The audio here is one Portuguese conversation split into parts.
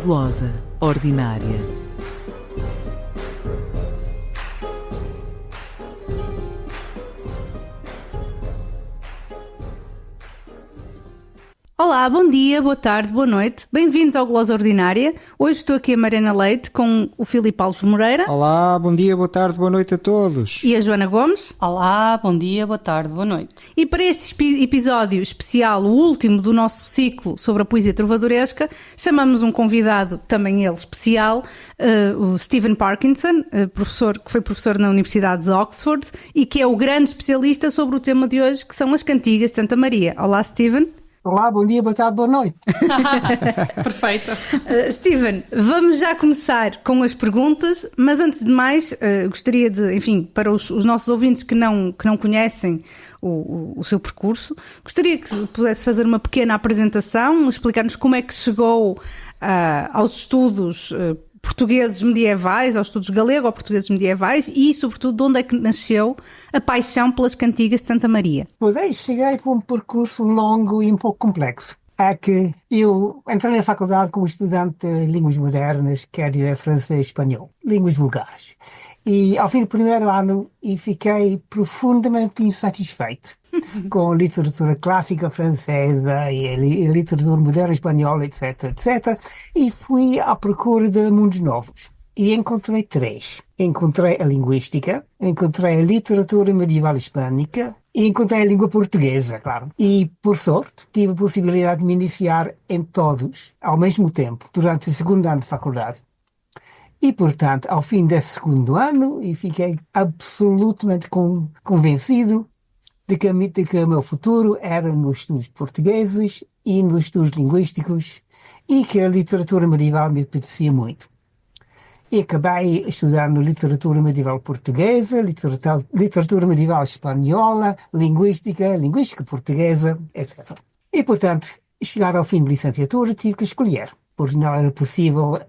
Glosa ordinária. Olá, bom dia, boa tarde, boa noite. Bem-vindos ao Glosa Ordinária. Hoje estou aqui a Mariana Leite com o Filipe Alves Moreira. Olá, bom dia, boa tarde, boa noite a todos. E a Joana Gomes. Olá, bom dia, boa tarde, boa noite. E para este episódio especial, o último do nosso ciclo sobre a poesia trovadoresca, chamamos um convidado, também ele especial, o Stephen Parkinson, que foi professor na Universidade de Oxford e que é o grande especialista sobre o tema de hoje, que são as cantigas de Santa Maria. Olá, Stephen. Olá, bom dia, boa tarde, boa noite. Perfeito. Stephen, vamos já começar com as perguntas, mas antes de mais, gostaria de, enfim, para os nossos ouvintes que não conhecem o seu percurso, gostaria que pudesse fazer uma pequena apresentação, explicar-nos como é que chegou aos estudos portugueses medievais, aos estudos galego-portugueses medievais e, sobretudo, de onde é que nasceu a paixão pelas cantigas de Santa Maria. Pois é, cheguei por um percurso longo e um pouco complexo. É que eu entrei na faculdade como estudante de línguas modernas, quer dizer francês e espanhol, línguas vulgares. E ao fim do primeiro ano fiquei profundamente insatisfeito com a literatura clássica francesa e a literatura moderna espanhola, etc, etc. E fui à procura de mundos novos. E encontrei três. Encontrei a linguística, encontrei a literatura medieval hispânica e encontrei a língua portuguesa, claro. E, por sorte, tive a possibilidade de me iniciar em todos, ao mesmo tempo, durante o segundo ano de faculdade. E, portanto, ao fim desse segundo ano, fiquei absolutamente convencido de que o meu futuro era nos estudos portugueses e nos estudos linguísticos e que a literatura medieval me apetecia muito. E acabei estudando literatura medieval portuguesa, literatura medieval espanhola, linguística portuguesa, etc. E, portanto, chegado ao fim de licenciatura, tive que escolher, porque não era possível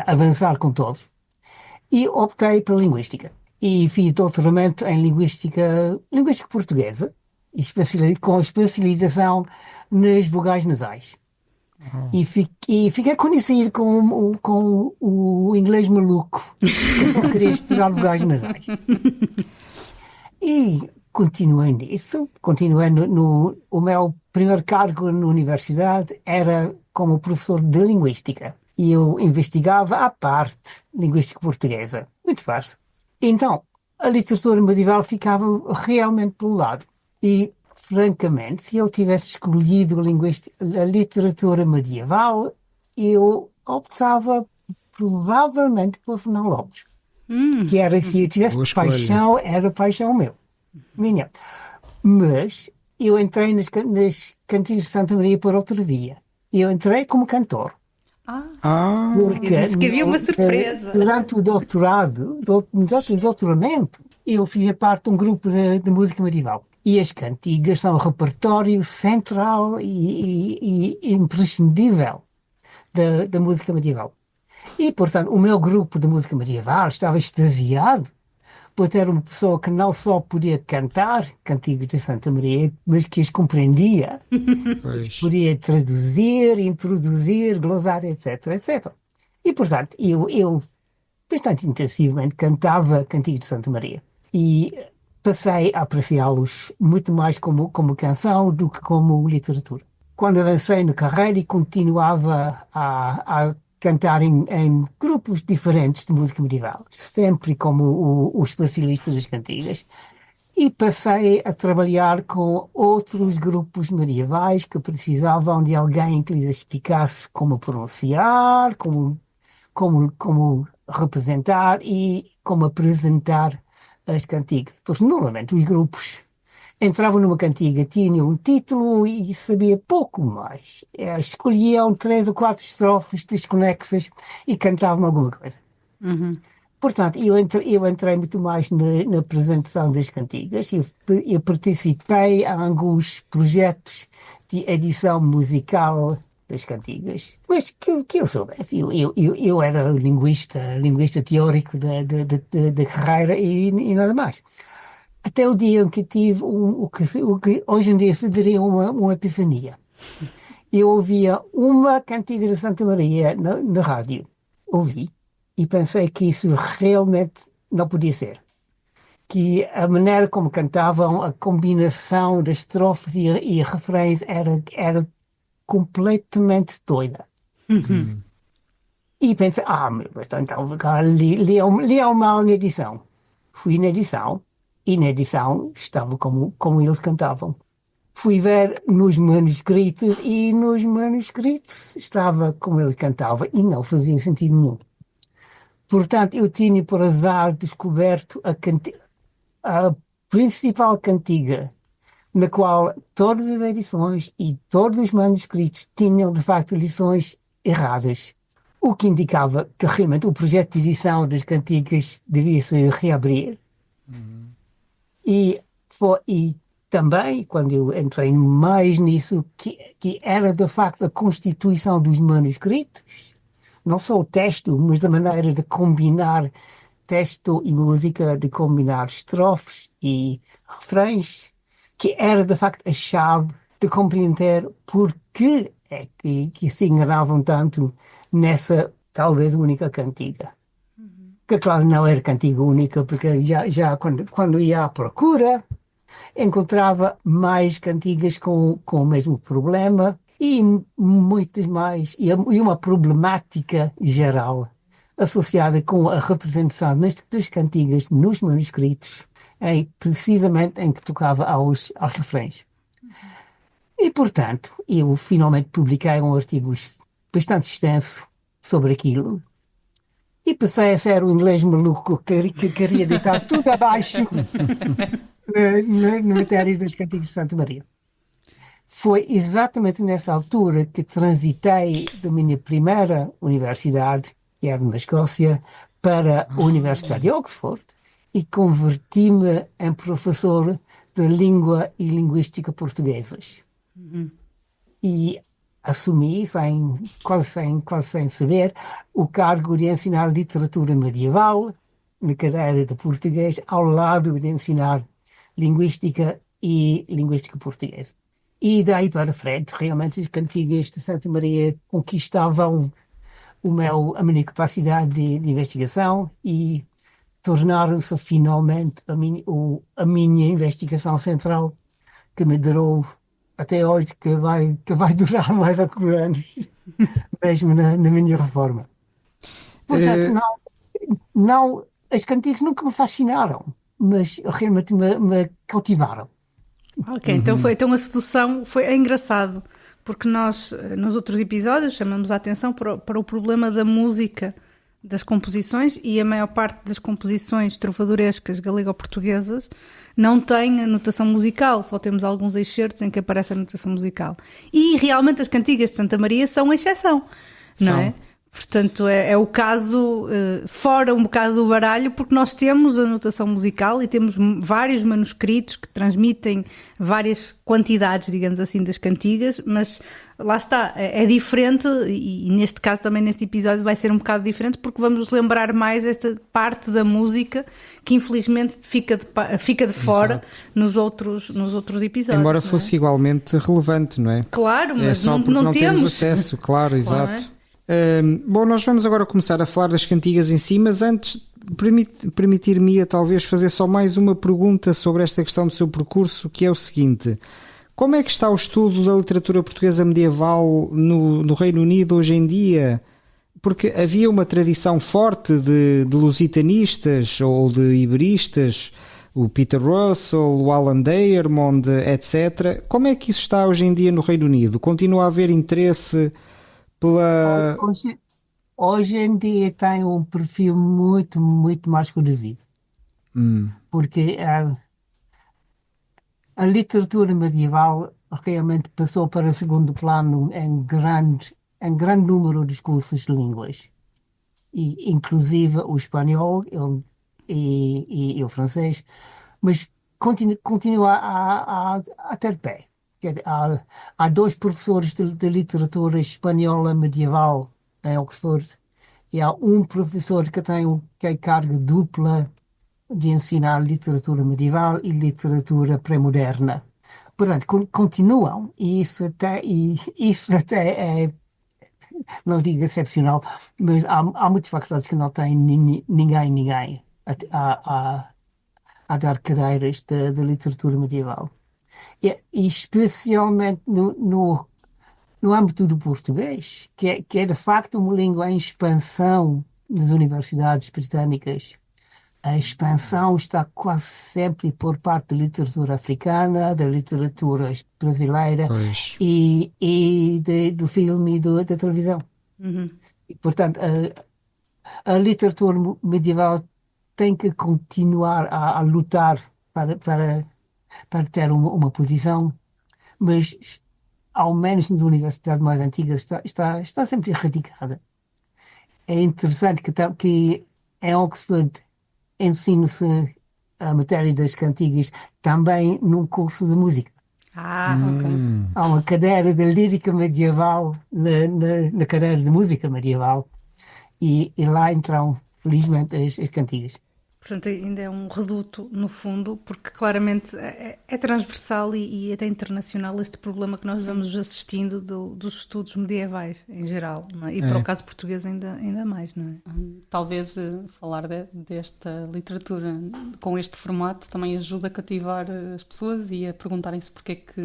avançar com todos. E optei pela linguística. E fiz doutoramento em linguística portuguesa, com especialização nas vogais nasais. E fiquei conhecido com o inglês maluco, que só queria estudar vogais nasais. E continuei nisso, o meu primeiro cargo na universidade era como professor de linguística. E eu investigava à parte linguística portuguesa. Muito fácil. Então, a literatura medieval ficava realmente pelo lado. E, francamente, se eu tivesse escolhido a literatura medieval, eu optava provavelmente por Fernão Lopes. Que era, se eu tivesse paixão, era paixão minha. Mas eu entrei nas cantigas de Santa Maria por outra via. Eu entrei como cantor. Porque disse que havia uma surpresa. Durante o doutoramento, eu fazia parte de um grupo de música medieval. E as cantigas são o repertório central e imprescindível da música medieval. E, portanto, o meu grupo de música medieval estava extasiado por ter uma pessoa que não só podia cantar cantigas de Santa Maria, mas que as compreendia, podia traduzir, introduzir, glosar, etc, etc. E, portanto, eu bastante intensivamente cantava cantigas de Santa Maria. E passei a apreciá-los muito mais como canção do que como literatura. Quando avancei na carreira e continuava a cantar em grupos diferentes de música medieval, sempre como o especialista das cantigas, e passei a trabalhar com outros grupos medievais que precisavam de alguém que lhes explicasse como pronunciar, como representar e como apresentar as cantigas. Porque normalmente os grupos entravam numa cantiga, tinham um título e sabia pouco mais. Escolhiam 3 ou 4 estrofes desconexas e cantavam alguma coisa. Portanto, eu entrei muito mais na apresentação das cantigas. Eu participei em alguns projetos de edição musical das cantigas, mas que eu soubesse. Eu era linguista teórico da carreira e nada mais. Até o dia em que tive o que hoje em dia se diria uma epifania. eu ouvia uma cantiga de Santa Maria na rádio. Ouvi e pensei que isso realmente não podia ser. Que a maneira como cantavam, a combinação das estrofes e refrões era completamente doida. E pensei, então li mal na edição. Fui na edição e na edição estava como eles cantavam. Fui ver nos manuscritos e nos manuscritos estava como eles cantavam e não fazia sentido nenhum. Portanto, eu tinha por azar descoberto a principal cantiga, na qual todas as edições e todos os manuscritos tinham, de facto, lições erradas, o que indicava que realmente o projeto de edição das cantigas devia se reabrir. E também, quando eu entrei mais nisso, que era, de facto, a constituição dos manuscritos, não só o texto, mas da maneira de combinar texto e música, de combinar estrofes e refrões, que era de facto a chave de compreender por que é que se enganavam tanto nessa talvez única cantiga. Que claro não era cantiga única, porque já quando ia à procura encontrava mais cantigas com o mesmo problema e muitas mais, e uma problemática geral associada com a representação das cantigas nos manuscritos, precisamente em que tocava aos refrões. E, portanto, eu finalmente publiquei um artigo bastante extenso sobre aquilo e passei a ser o inglês maluco que queria deitar tudo abaixo na matéria das cantigas de Santa Maria. Foi exatamente nessa altura que transitei da minha primeira universidade, que era na Escócia, para a Universidade de Oxford e converti-me em professor de língua e linguística portuguesas. E assumi, quase sem saber, o cargo de ensinar literatura medieval na cadeira de português, ao lado de ensinar linguística e linguística portuguesa. E daí para frente, realmente, as cantigas de Santa Maria conquistavam a minha capacidade de investigação e tornaram-se finalmente a minha investigação central, que me durou até hoje, que vai durar mais alguns anos, mesmo na minha reforma. Portanto, não, as cantigas nunca me fascinaram, mas realmente me cautivaram. Ok, então a sedução é engraçado, porque nós, nos outros episódios, chamamos a atenção para o problema da música, das composições, e a maior parte das composições trovadorescas galego-portuguesas não tem a notação musical, só temos alguns excertos em que aparece a notação musical. E realmente as cantigas de Santa Maria são a exceção, não é? Portanto, é o caso fora um bocado do baralho, porque nós temos a notação musical e temos vários manuscritos que transmitem várias quantidades, digamos assim, das cantigas, mas lá está, é diferente, e neste caso também neste episódio vai ser um bocado diferente, porque vamos nos lembrar mais esta parte da música que infelizmente fica de fora nos outros episódios. Embora fosse igualmente relevante, não é? Claro, mas só porque não temos acesso, claro, exato. Não é? Bom, nós vamos agora começar a falar das cantigas em si, mas antes permitir-me talvez fazer só mais uma pergunta sobre esta questão do seu percurso, que é o seguinte: como é que está o estudo da literatura portuguesa medieval no Reino Unido hoje em dia? Porque havia uma tradição forte de lusitanistas ou de iberistas, o Peter Russell, o Alan Diamond, etc. Como é que isso está hoje em dia no Reino Unido? Continua a haver interesse pela... Hoje em dia tem um perfil muito, muito mais reduzido. Porque a literatura medieval realmente passou para o segundo plano em grande número de cursos de línguas. E, inclusive o espanhol e o francês, mas continua a ter pé. Há dois professores de literatura espanhola medieval em Oxford e há um professor que tem carga dupla de ensinar literatura medieval e literatura pré-moderna. portanto, continuam, e isso até é, não digo excepcional, mas há muitos faculdades que não têm ninguém a dar cadeiras de literatura medieval. E especialmente no âmbito do português, que é de facto uma língua em expansão nas universidades britânicas. A expansão está quase sempre por parte da literatura africana, da literatura brasileira Pois. do filme e da televisão. E, portanto, a literatura medieval tem que continuar a lutar para ter uma posição, mas ao menos nas universidades mais antigas está sempre erradicada. É interessante que em Oxford ensina-se a matéria das cantigas também num curso de música. Ok. Há uma cadeira de lírica medieval na cadeira de música medieval e lá entram, felizmente, as cantigas. Portanto, ainda é um reduto, no fundo, porque claramente é transversal e até internacional este problema que nós vamos assistindo dos estudos medievais, em geral, não é? E para o caso português ainda mais, não é? Talvez falar desta literatura com este formato também ajuda a cativar as pessoas e a perguntarem-se porque é que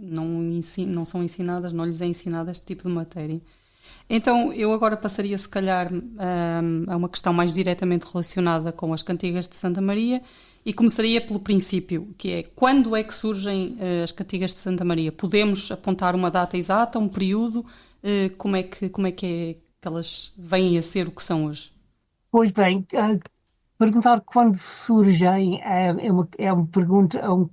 não são ensinadas, não lhes é ensinado este tipo de matéria. Então, eu agora passaria, se calhar, a uma questão mais diretamente relacionada com as cantigas de Santa Maria e começaria pelo princípio, que é quando é que surgem as cantigas de Santa Maria? Podemos apontar uma data exata, um período? Como é que elas vêm a ser o que são hoje? Pois bem, perguntar quando surgem é uma pergunta um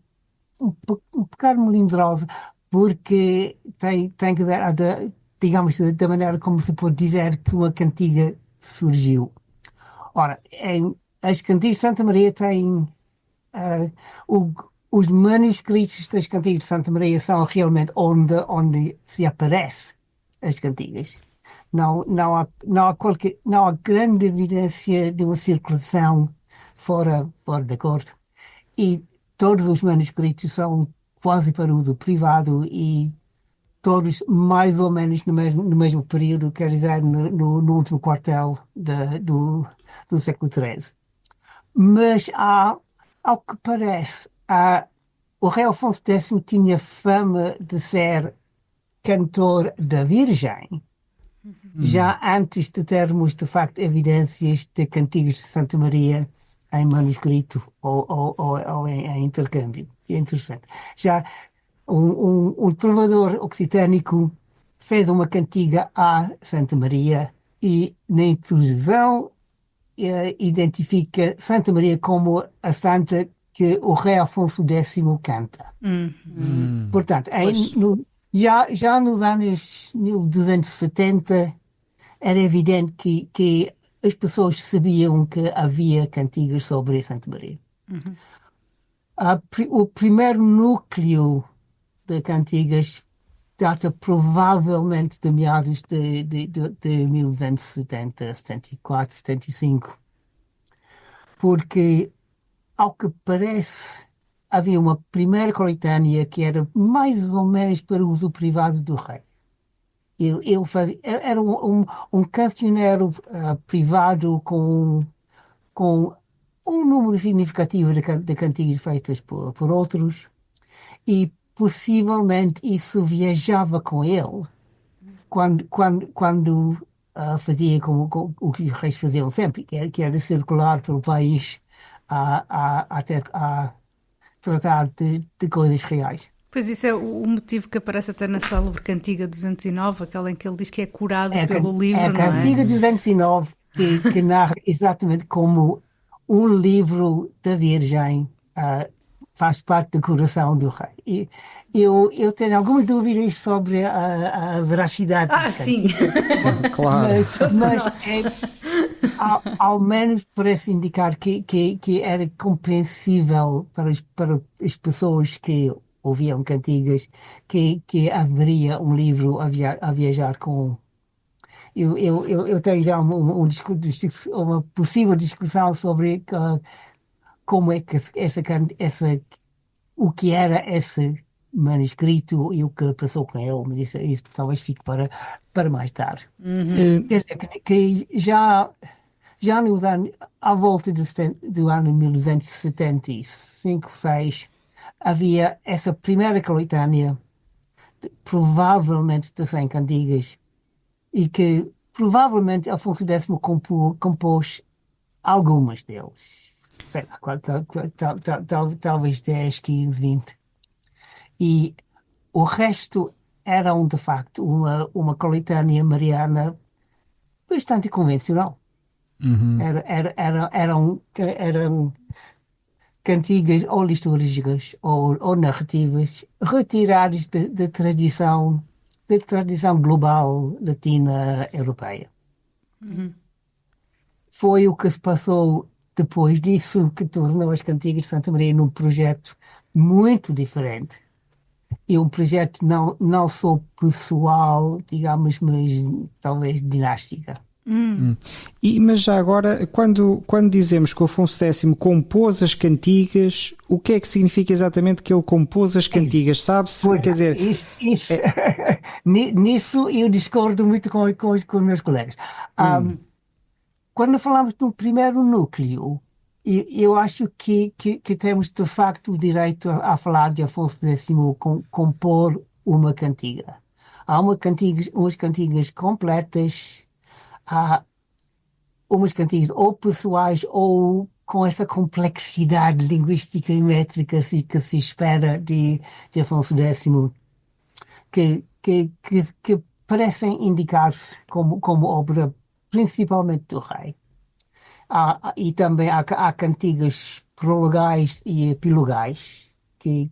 bocado melindrosa, porque tem que ver, digamos, da maneira como se pode dizer que uma cantiga surgiu. Ora, as cantigas de Santa Maria têm os manuscritos das cantigas de Santa Maria são realmente onde se aparece as cantigas. Não há grande evidência de uma circulação fora da corte. E todos os manuscritos são quase para uso privado e todos mais ou menos no mesmo período, quer dizer, no último quartel do século XIII. Mas ao que parece, o rei Afonso X tinha fama de ser cantor da Virgem, já antes de termos, de facto, evidências de cantigas de Santa Maria em manuscrito ou em intercâmbio. É interessante. Já um trovador occitânico fez uma cantiga a Santa Maria e na introdução identifica Santa Maria como a santa que o rei Afonso X canta. Portanto, já nos anos 1270 era evidente que as pessoas sabiam que havia cantigas sobre Santa Maria. O primeiro núcleo de cantigas data provavelmente de meados de 1270, 74, 75, porque, ao que parece, havia uma primeira coletânea que era mais ou menos para uso privado do rei. Era um cancioneiro privado com um número significativo de cantigas feitas por outros e possivelmente isso viajava com ele quando fazia como o que os reis faziam sempre, que era circular pelo país a tratar de coisas reais. Pois isso é o motivo que aparece até na célebre cantiga 209, aquela em que ele diz que é curado pelo livro, é a não é? cantiga 209 que narra exatamente como um livro da Virgem faz parte da curação do rei. E eu tenho algumas dúvidas sobre a veracidade da sim. Claro. mas ao menos parece indicar que era compreensível para as pessoas que ouviam cantigas que haveria um livro a viajar com. Eu tenho já uma possível discussão sobre como é que o que era esse manuscrito e o que passou com ele, mas isso talvez fique para mais tarde. Quer dizer, que já nos anos, à volta do ano 1275, 6, havia essa primeira coletânea, provavelmente de 100 cantigas, e que provavelmente Afonso X compôs algumas deles. Sei lá, talvez 10, 15, 20. E o resto eram, de facto, uma coletânea mariana bastante convencional. Eram cantigas ou litúrgicas ou narrativas retiradas da tradição global latina europeia. Foi o que se passou depois disso que tornou as Cantigas de Santa Maria num projeto muito diferente. E um projeto não só pessoal, digamos, mas talvez dinástica. Mas já agora, quando dizemos que o Afonso X compôs as cantigas, o que é que significa exatamente que ele compôs as cantigas? Sabe-se? Quer dizer, isso. Nisso eu discordo muito com os meus colegas. Quando falamos do primeiro núcleo, eu acho que temos de facto o direito a falar de Afonso X compor uma cantiga. Há umas cantigas completas, há umas cantigas ou pessoais ou com essa complexidade linguística e métrica que se espera de Afonso X, que parecem indicar-se como obra principalmente do rei. E também há cantigas prologais e epilogais que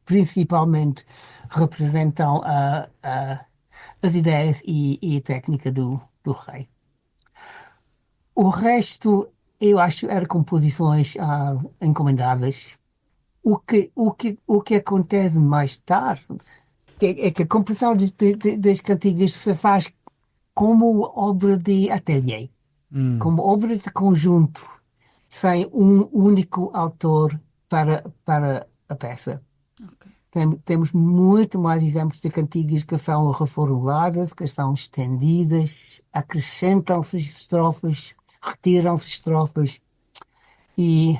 principalmente representam as ideias e a técnica do rei. O resto, eu acho, eram composições encomendadas. O que acontece mais tarde é que a composição das cantigas se faz como obra de ateliê, como obra de conjunto, sem um único autor para a peça. Temos muito mais exemplos de cantigas que são reformuladas, que são estendidas, acrescentam-se estrofes, retiram-se estrofes e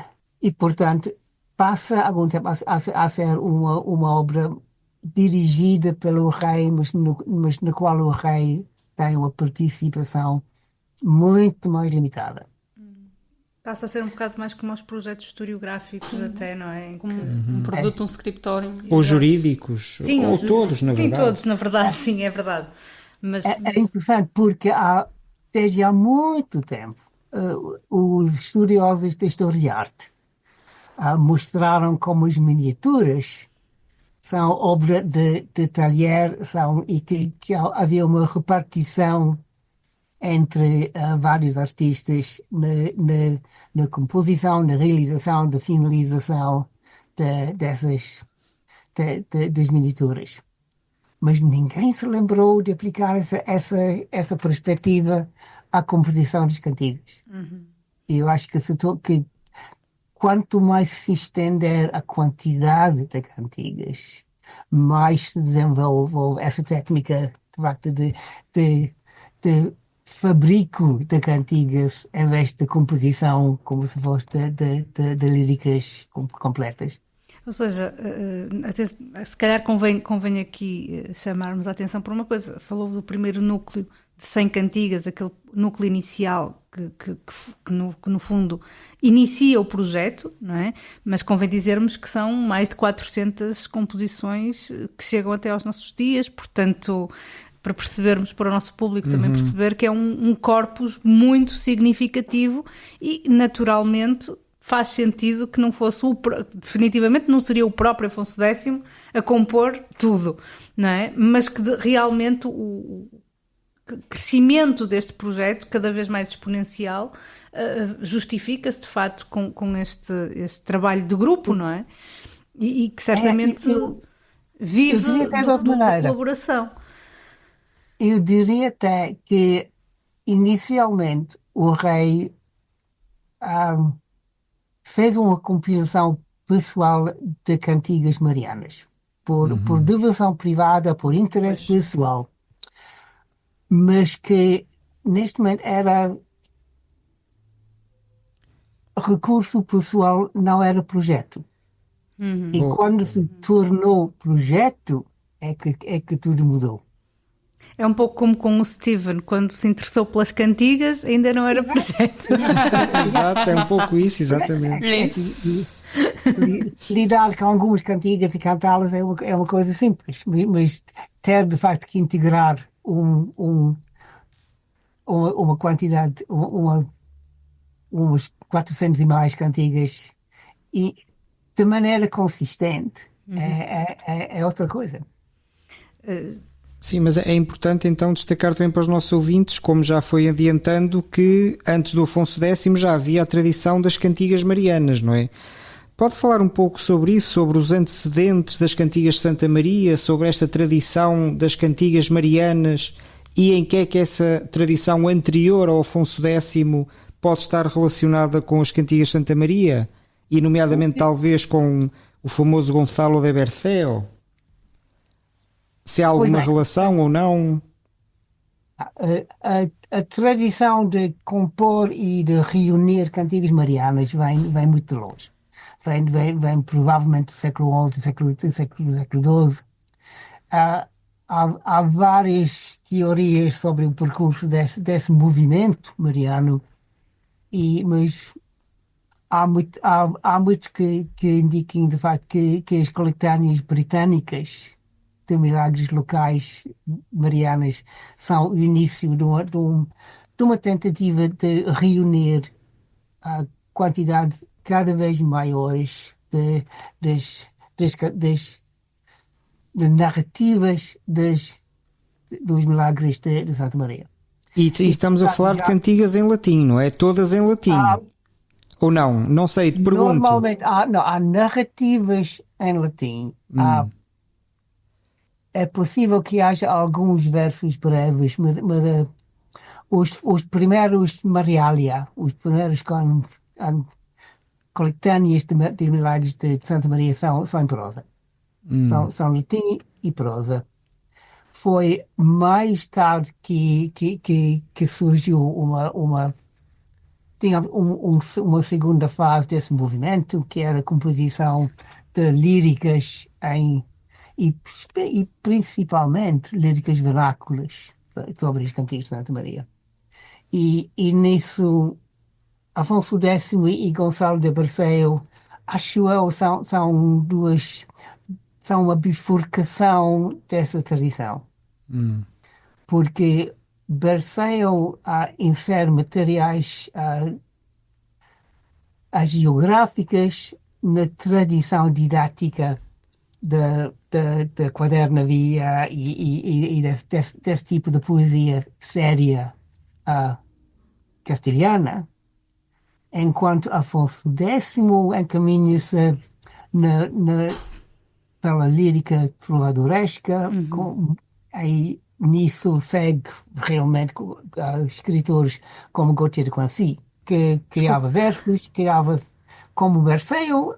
portanto, passa algum tempo a ser uma obra dirigida pelo rei, mas na qual o rei tem uma participação muito mais limitada. Passa a ser um bocado mais como os projetos historiográficos até, não é? Como um produto, um scriptório. Ou jurídicos, sim, ou todos, na verdade. Sim, todos, na verdade, sim, é verdade. Mas... É interessante porque desde há muito tempo os estudiosos da história de arte mostraram como as miniaturas são obra de talher e que havia uma repartição entre vários artistas na composição, na realização, da finalização das miniaturas. Mas ninguém se lembrou de aplicar essa perspectiva à composição dos cantigas. E eu acho que quanto mais se estender a quantidade de cantigas, mais se desenvolve essa técnica, de facto, de fabrico de cantigas em vez de composição como se fosse de líricas completas. Ou seja, se calhar convém aqui chamarmos a atenção para uma coisa. Falou do primeiro núcleo de 100 cantigas, aquele núcleo inicial que no fundo inicia o projeto, não é? Mas convém dizermos que são mais de 400 composições que chegam até aos nossos dias, portanto, para percebermos, para o nosso público também perceber que é um corpus muito significativo e, naturalmente, faz sentido que não fosse definitivamente não seria o próprio Afonso X a compor tudo, não é? Mas que realmente o crescimento deste projeto, cada vez mais exponencial, justifica-se de facto com este trabalho de grupo, não é? E que certamente vive da colaboração. Eu diria até que inicialmente o rei fez uma compilação pessoal de cantigas marianas. por devoção privada, por interesse pessoal, mas que neste momento era recurso pessoal, não era projeto. E quando se tornou projeto, é que tudo mudou. É um pouco como com o Steven, quando se interessou pelas cantigas, ainda não era projeto. Exato, é um pouco isso, exatamente. Lidar com algumas cantigas e cantá-las é uma coisa simples, mas ter de facto que integrar uma quantidade, umas 400 e mais cantigas e de maneira consistente é outra coisa. Sim, mas é importante então destacar também para os nossos ouvintes, como já foi adiantando, que antes do Afonso X já havia a tradição das cantigas marianas, não é? Pode falar um pouco sobre isso, sobre os antecedentes das cantigas de Santa Maria, sobre esta tradição das cantigas marianas e em que é que essa tradição anterior ao Afonso X pode estar relacionada com as cantigas de Santa Maria e nomeadamente talvez com o famoso Gonçalo de Berceo? Se há alguma relação ou não? A tradição de compor e de reunir cantigas marianas vem muito longe. Vem provavelmente do século XI, século XII. Há várias teorias sobre o percurso desse movimento mariano, mas há muitos que indiquem de facto que as coletâneas britânicas de milagres locais marianas são o início de uma tentativa de reunir a quantidade cada vez maiores de narrativas dos milagres de Santa Maria. E estamos a falar de cantigas em latim, não é? Todas em latim. Ou não? Não sei, te pergunto. Normalmente há narrativas em latim. É possível que haja alguns versos breves, mas os primeiros Marialia, os primeiros coletâneas de milagres de Santa Maria são em prosa. São latim e prosa. Foi mais tarde que surgiu uma segunda fase desse movimento, que era a composição de líricas e principalmente líricas vernáculas sobre as cantigas de Santa Maria. E nisso, Afonso X e Gonçalo de Berceo, acho eu, são uma bifurcação dessa tradição. Porque Berceo insere materiais geográficas na tradição didática da quadernavia e desse tipo de poesia séria castelhana, enquanto Afonso X encaminha-se pela lírica trovadoresca, aí nisso segue realmente escritores como Gautier de Quancy, que criava versos, criava como Berceo,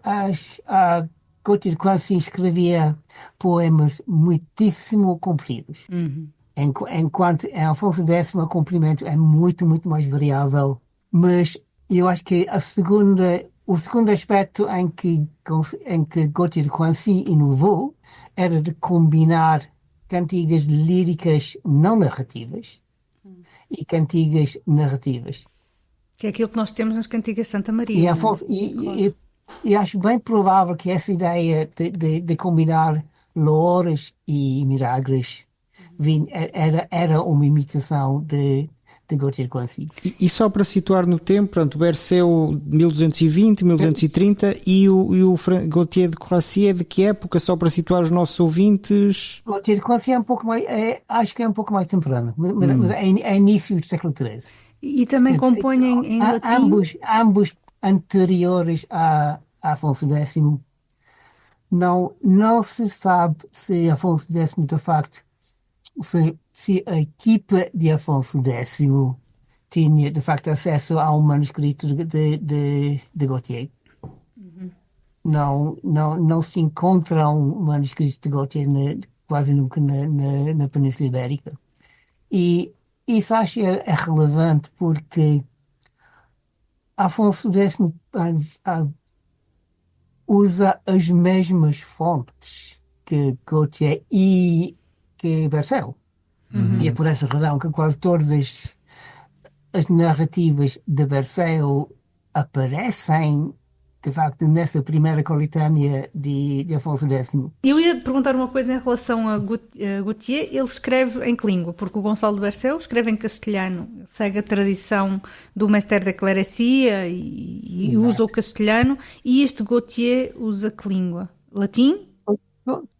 Gautier de Quancy escrevia poemas muitíssimo compridos. Enquanto em Afonso X o comprimento é muito, muito mais variável. Mas eu acho que o segundo aspecto em que Gautier de Quancy inovou era de combinar cantigas líricas não narrativas e cantigas narrativas. Que é aquilo que nós temos nas cantigas de Santa Maria. E Afonso, e acho bem provável que essa ideia de combinar loures e milagres era uma imitação de Gautier de Quancy. E só para situar no tempo, pronto, o Berceo 1220, 1230 e o Gautier de Quancy é de que época? Só para situar os nossos ouvintes. Gautier de Quancy é um pouco mais, acho que é um pouco mais temprano, mas é início do século XIII. E também compõem em latim? Ambos anteriores a Afonso X. Não se sabe se Afonso X, de facto, se a equipa de Afonso X tinha, de facto, acesso a um manuscrito de Gautier. não se encontram manuscritos de Gautier quase nunca na Península Ibérica. E isso acho é relevante porque Afonso X usa as mesmas fontes que Gautier e que Berceo. E é por essa razão que quase todas as narrativas de Berceo aparecem, de facto, nessa primeira coletânea de Afonso X. Eu ia perguntar uma coisa em relação a Gautier. Ele escreve em que língua? Porque o Gonçalo de Berceo escreve em castelhano, segue a tradição do Mestre da Clerecia e usa o castelhano. E este Gautier usa que língua? Latim?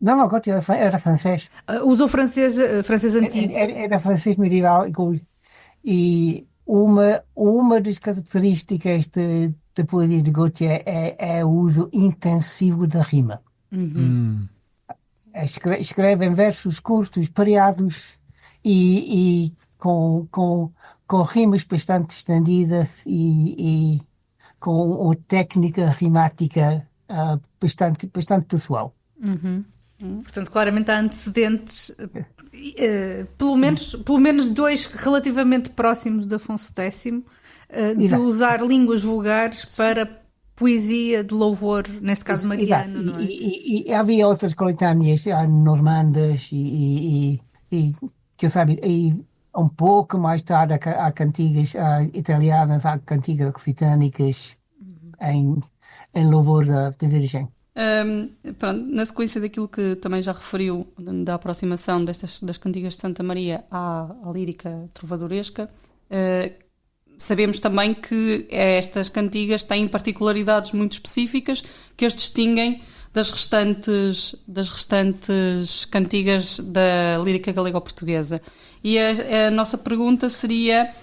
Não, Gautier era francês. Usa o francês antigo. Era francês medieval e uma das características da poesia de Gautier é o uso intensivo da rima. Escreve em versos curtos, pareados e com rimas bastante estendidas e com uma técnica rimática bastante pessoal. Portanto, claramente há antecedentes, pelo menos dois relativamente próximos de Afonso X, de Exato. usar línguas vulgares para poesia de louvor, neste caso mariano, não é? E havia outras coletâneas normandas e que sabe, e um pouco mais tarde há cantigas italianas, há cantigas occitânicas em louvor da Virgem. Pronto, na sequência daquilo que também já referiu, da aproximação das cantigas de Santa Maria à lírica trovadoresca, sabemos também que estas cantigas têm particularidades muito específicas que as distinguem das restantes cantigas da lírica galego-portuguesa. E a nossa pergunta seria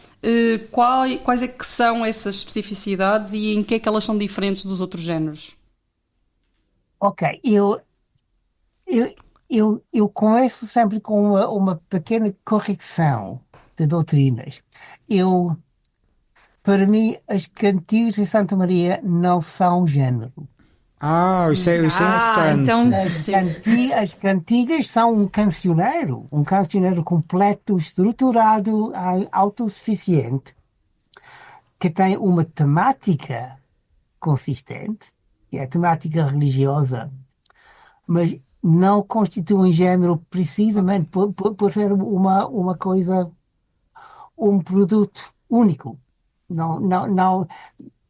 quais é que são essas especificidades e em que é que elas são diferentes dos outros géneros? Ok, eu começo sempre com uma pequena correção de doutrinas. Para mim, as cantigas de Santa Maria não são género. Isso é importante. Então, As cantigas são um cancioneiro completo, estruturado, autossuficiente, que tem uma temática consistente, que é a temática religiosa, mas não constitui um género precisamente por ser uma coisa, um produto único. Não,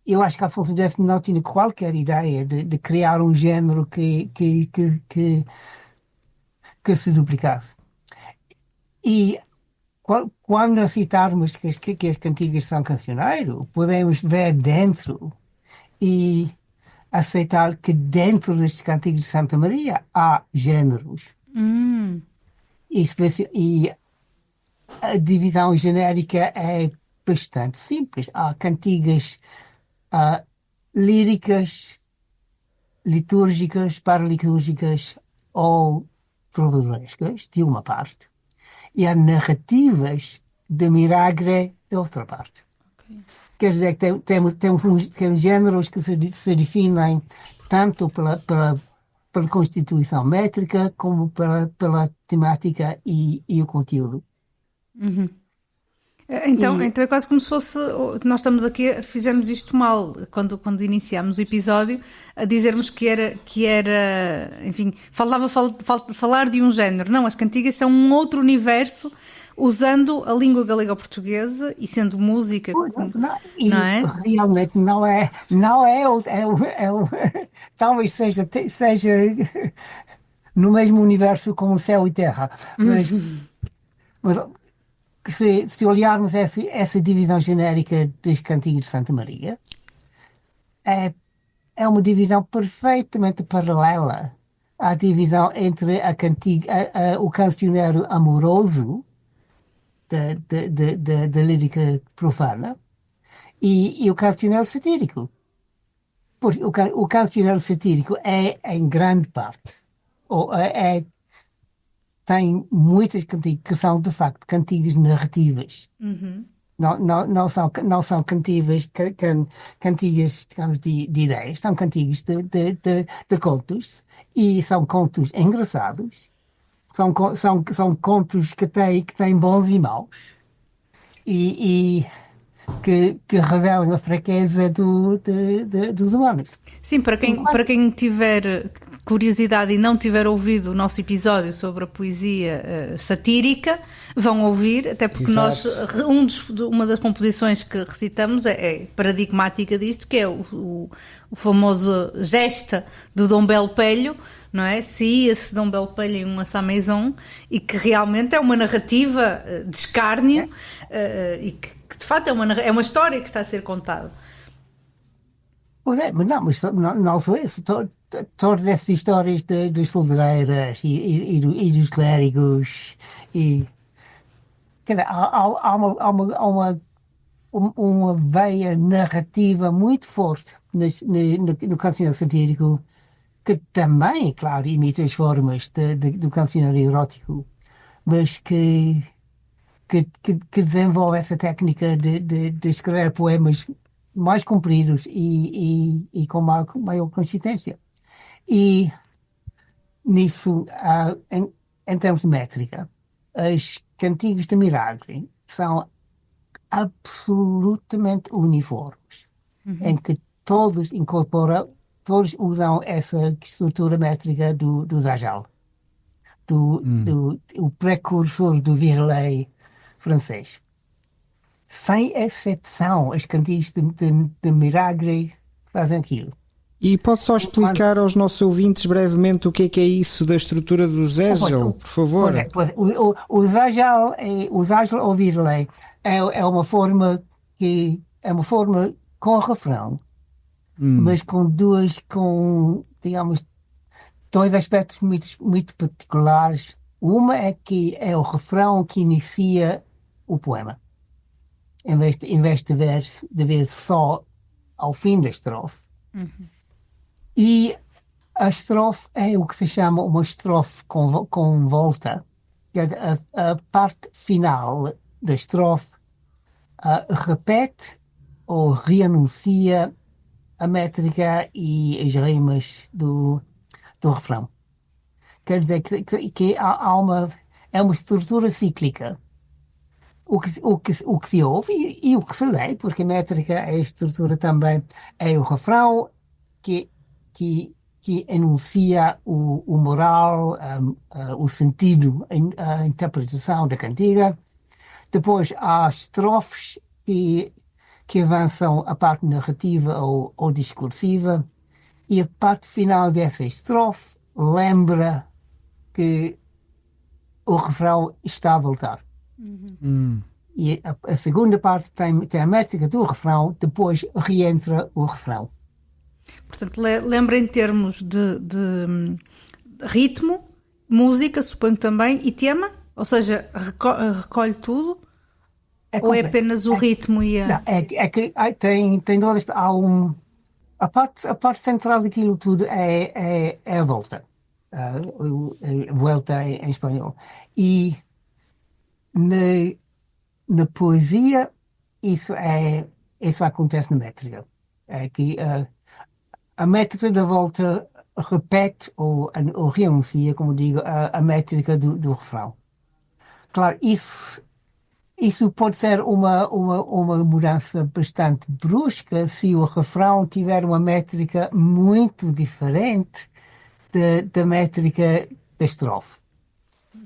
eu acho que Afonso X não tinha qualquer ideia de criar um género que se duplicasse. E quando citarmos que as cantigas são cancioneiro, podemos ver dentro e aceitar que dentro destes cantigos de Santa Maria há géneros. E a divisão genérica é bastante simples. Há cantigas líricas, litúrgicas, paralitúrgicas ou trovadorescas, de uma parte, e há narrativas de milagre de outra parte. Okay. Quer dizer que temos géneros que se definem tanto pela constituição métrica como pela temática e o conteúdo. Então é quase como se fosse. Nós estamos aqui, fizemos isto mal quando iniciámos o episódio, a dizermos que era, enfim, falar de um género. Não, as cantigas são um outro universo, usando a língua galega-portuguesa e sendo música. Não é? Realmente não é talvez seja no mesmo universo como céu e terra, mas se olharmos essa divisão genérica das cantigas de Santa Maria, é uma divisão perfeitamente paralela à divisão entre o cancioneiro amoroso da lírica profana e o cancioneiro satírico. Porque o cancioneiro satírico é, em grande parte, tem muitas cantigas que são, de facto, cantigas narrativas. não são cantigas, digamos, de ideias, são cantigas de contos, e são contos engraçados, são contos que têm bons e maus, e que revelam a fraqueza dos humanos. Sim, para quem tiver curiosidade e não tiver ouvido o nosso episódio sobre a poesia satírica, vão ouvir, até porque Exato. uma das composições que recitamos é paradigmática disto, que é o famoso gesta do Dom Belo Pelho, não é? Se ia-se Dom Belo Pelho em uma sa maison, e que realmente é uma narrativa de escárnio, e que de facto é uma história que está a ser contada. Pois é, mas não só isso. Todas essas histórias das soldeiras e dos clérigos, e quer dizer, há uma veia narrativa muito forte no cancioneiro satírico, que também, claro, imita as formas do cancioneiro erótico, mas que desenvolve essa técnica de escrever poemas mais compridos e com maior consistência. E nisso, em termos de métrica, as cantigas de Miragre são absolutamente uniformes, em que todos usam essa estrutura métrica do Zajal, o precursor do Virelai francês. Sem exceção, as cantigas de Miragre fazem aquilo. E pode só explicar aos nossos ouvintes brevemente o que é isso da estrutura do Zajal, por favor? O Zajal, o Zajal ou Virelai é uma forma com refrão, mas digamos, dois aspectos muito particulares. Uma é que é o refrão que inicia o poema, em vez de ver só ao fim da estrofe. E a estrofe é o que se chama uma estrofe com volta. A parte final da estrofe repete ou reanuncia a métrica e as rimas do refrão. Quer dizer que é uma estrutura cíclica. O que se ouve e o que se lê, porque a métrica é a estrutura também, é o refrão que enuncia o moral, o sentido, a interpretação da cantiga. Depois há estrofes que avançam a parte narrativa ou discursiva, e a parte final dessa estrofe lembra que o refrão está a voltar. E a segunda parte tem a métrica do refrão, depois reentra o refrão. Portanto, lembra em termos de ritmo, música, suponho também, e tema? Ou seja, recolhe tudo? Ou é apenas o ritmo e a... Não, é que tem duas... A parte central daquilo tudo é a volta. A volta em espanhol. E na poesia, isso acontece na métrica. É que a métrica da volta repete ou reanuncia, como digo, a métrica do refrão. Claro, isso pode ser uma mudança bastante brusca se o refrão tiver uma métrica muito diferente da métrica da estrofe.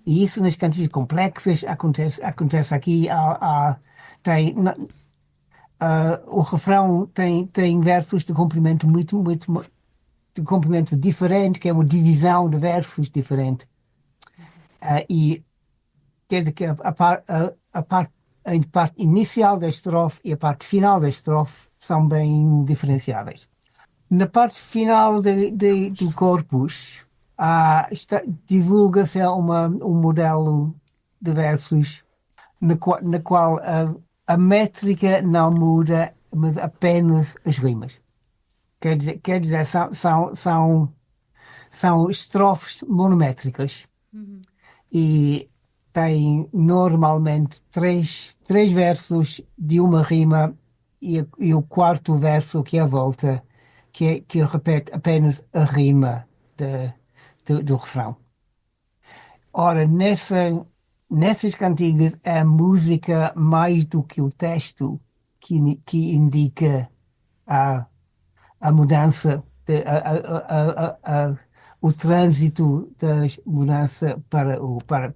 E isso nas cantigas complexas acontece aqui. O refrão tem versos de comprimento de comprimento diferente, que é uma divisão de versos diferente. E quer dizer que a parte inicial da estrofe e a parte final da estrofe são bem diferenciadas. Na parte final do corpus, divulga-se um modelo de versos na qual a métrica não muda, mas apenas as rimas. Quer dizer, são estrofes monométricas. E tem normalmente três versos de uma rima e o quarto verso que é a volta, que repete apenas a rima do refrão. Ora, nessas cantigas, é a música mais do que o texto que indica a mudança, o trânsito da mudança para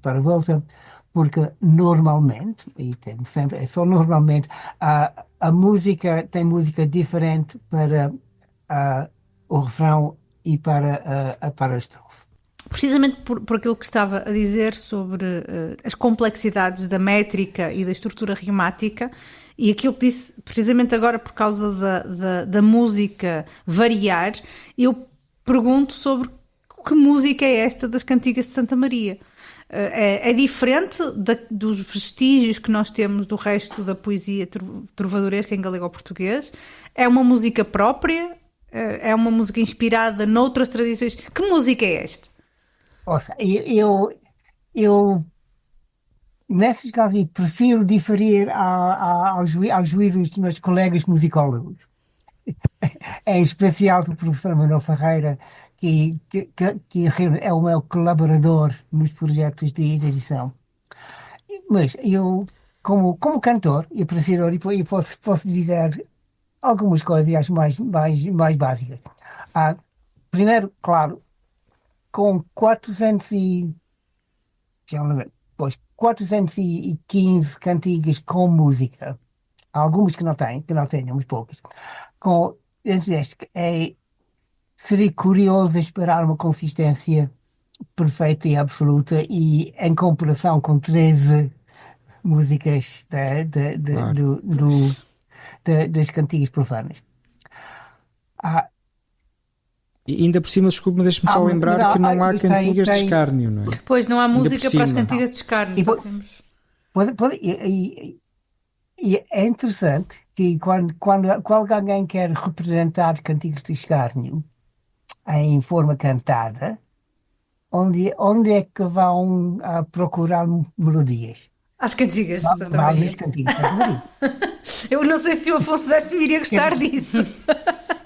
a volta, porque normalmente, e tem sempre, é só normalmente, a música tem música diferente para o refrão e para a estrofe. Precisamente por aquilo que estava a dizer sobre as complexidades da métrica e da estrutura rimática, e aquilo que disse precisamente agora por causa da música variar, eu pergunto sobre que música é esta das cantigas de Santa Maria. É diferente dos vestígios que nós temos do resto da poesia trovadoresca em galego-português? É uma música própria? É uma música inspirada noutras tradições? Que música é esta? Ouça, eu nesses casos prefiro diferir aos juízos dos meus colegas musicólogos, em especial do professor Manuel Ferreira, que é o meu colaborador nos projetos de edição. Mas eu, como cantor e apreciador, eu posso dizer algumas coisas, acho mais básicas. Primeiro, claro, com 415 cantigas com música, há algumas que não têm, umas poucas. Seria curioso esperar uma consistência perfeita e absoluta, e em comparação com 13 músicas das cantigas profanas. E ainda por cima, desculpe-me, deixe-me só lembrar que não há cantigas de escárnio, não é? Pois, não há música para as cima. cantigas de escárnio, só temos... E é interessante que quando alguém quer representar cantigas de escárnio em forma cantada, onde é que vão procurar melodias? As cantigas de Santa Maria. As cantigas de Santa Maria. Eu não sei se o Afonso X iria gostar disso.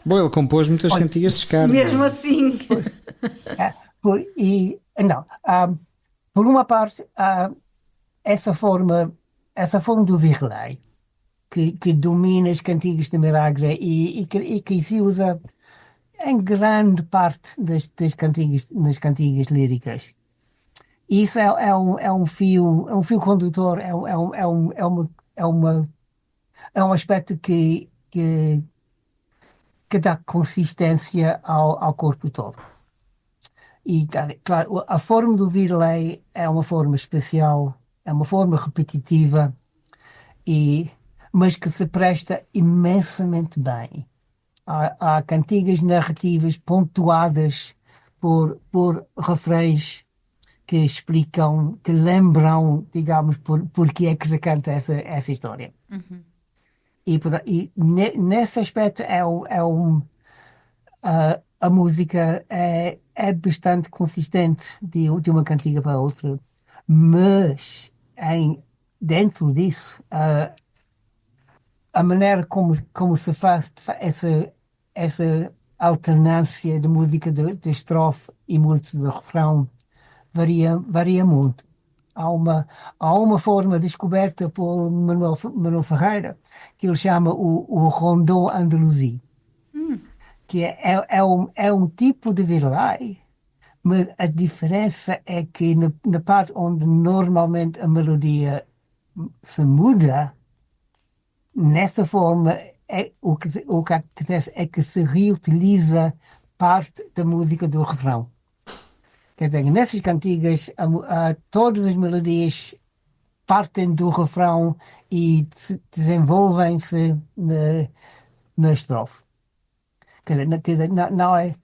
Bom, ele compôs muitas cantigas de escárnio. Mesmo assim. Por uma parte, essa forma do virlei, que domina as cantigas de milagre e que se usa em grande parte das nas cantigas líricas. Isso é um fio condutor, é um aspecto que dá consistência ao corpo todo. E, claro, a forma do virlei é uma forma especial, é uma forma repetitiva, mas que se presta imensamente bem. Há cantigas narrativas pontuadas por refrões que explicam, que lembram, digamos, porque é que se canta essa história. Uhum. E nesse aspecto a música é bastante consistente de uma cantiga para outra, mas dentro disso a maneira como se faz essa alternância de música de estrofe e música de refrão varia muito. Há uma forma descoberta por Manuel Ferreira, que ele chama o rondó andaluzi, que é um tipo de virlai, mas a diferença é que na parte onde normalmente a melodia se muda, nessa forma o que acontece é que se reutiliza parte da música do refrão. Quer dizer, nessas cantigas, todas as melodias partem do refrão e desenvolvem-se na estrofe. Quer dizer, não é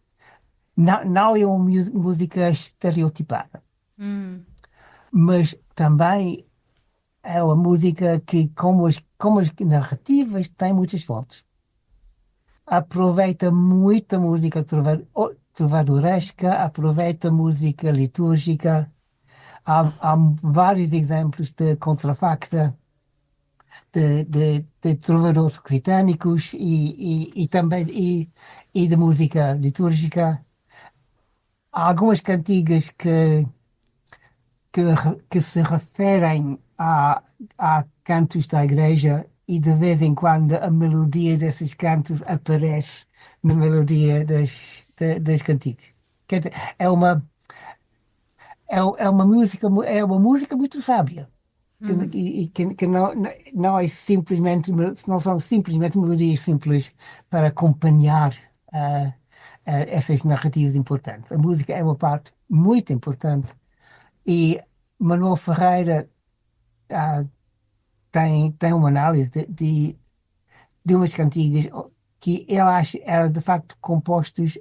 uma música estereotipada. Mas também é uma música que, como as narrativas, tem muitas fontes. Aproveita muita música trovadoresca, aproveita música litúrgica, há vários exemplos de contrafacta, de trovadores occitânicos e também e de música litúrgica. Há algumas cantigas que se referem a cantos da igreja e de vez em quando a melodia desses cantos aparece na melodia das cantigas. Quer dizer, é uma música muito sábia. Que não é simplesmente, não são simplesmente melodias simples para acompanhar essas narrativas importantes. A música é uma parte muito importante e Manuel Ferreira tem uma análise de umas cantigas que ele acha eram de facto compostos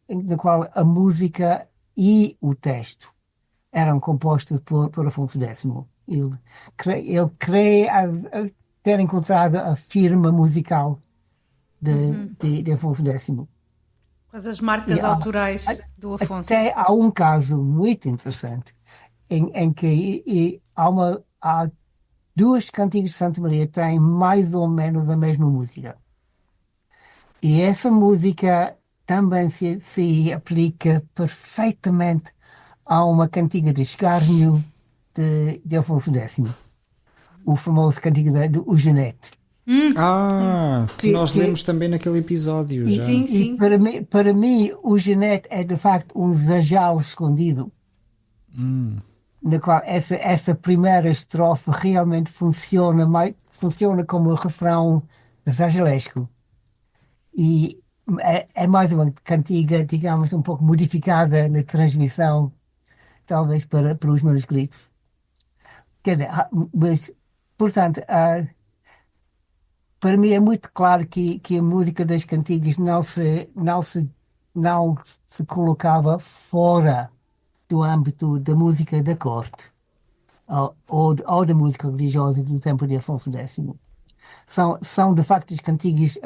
na qual a música e o texto eram compostos por Afonso X. Ele crê ter encontrado a firma musical de Afonso X. Quais as marcas autorais do Afonso? Até há um caso muito interessante em que há duas cantigas de Santa Maria que têm mais ou menos a mesma música. E essa música também se aplica perfeitamente a uma cantiga de escárnio de Afonso X. O famoso cantiga do Genete. Que nós lemos também naquele episódio. Já. Sim, sim. E para mim, o Genete é de facto um zajal escondido. Na qual essa primeira estrofe realmente funciona como um refrão zajalesco. E é mais uma cantiga, digamos, um pouco modificada na transmissão, talvez para os manuscritos. Quer dizer, mas, portanto, para mim é muito claro que a música das cantigas não se colocava fora do âmbito da música da corte ou da música religiosa do tempo de Afonso X. São de facto as cantigas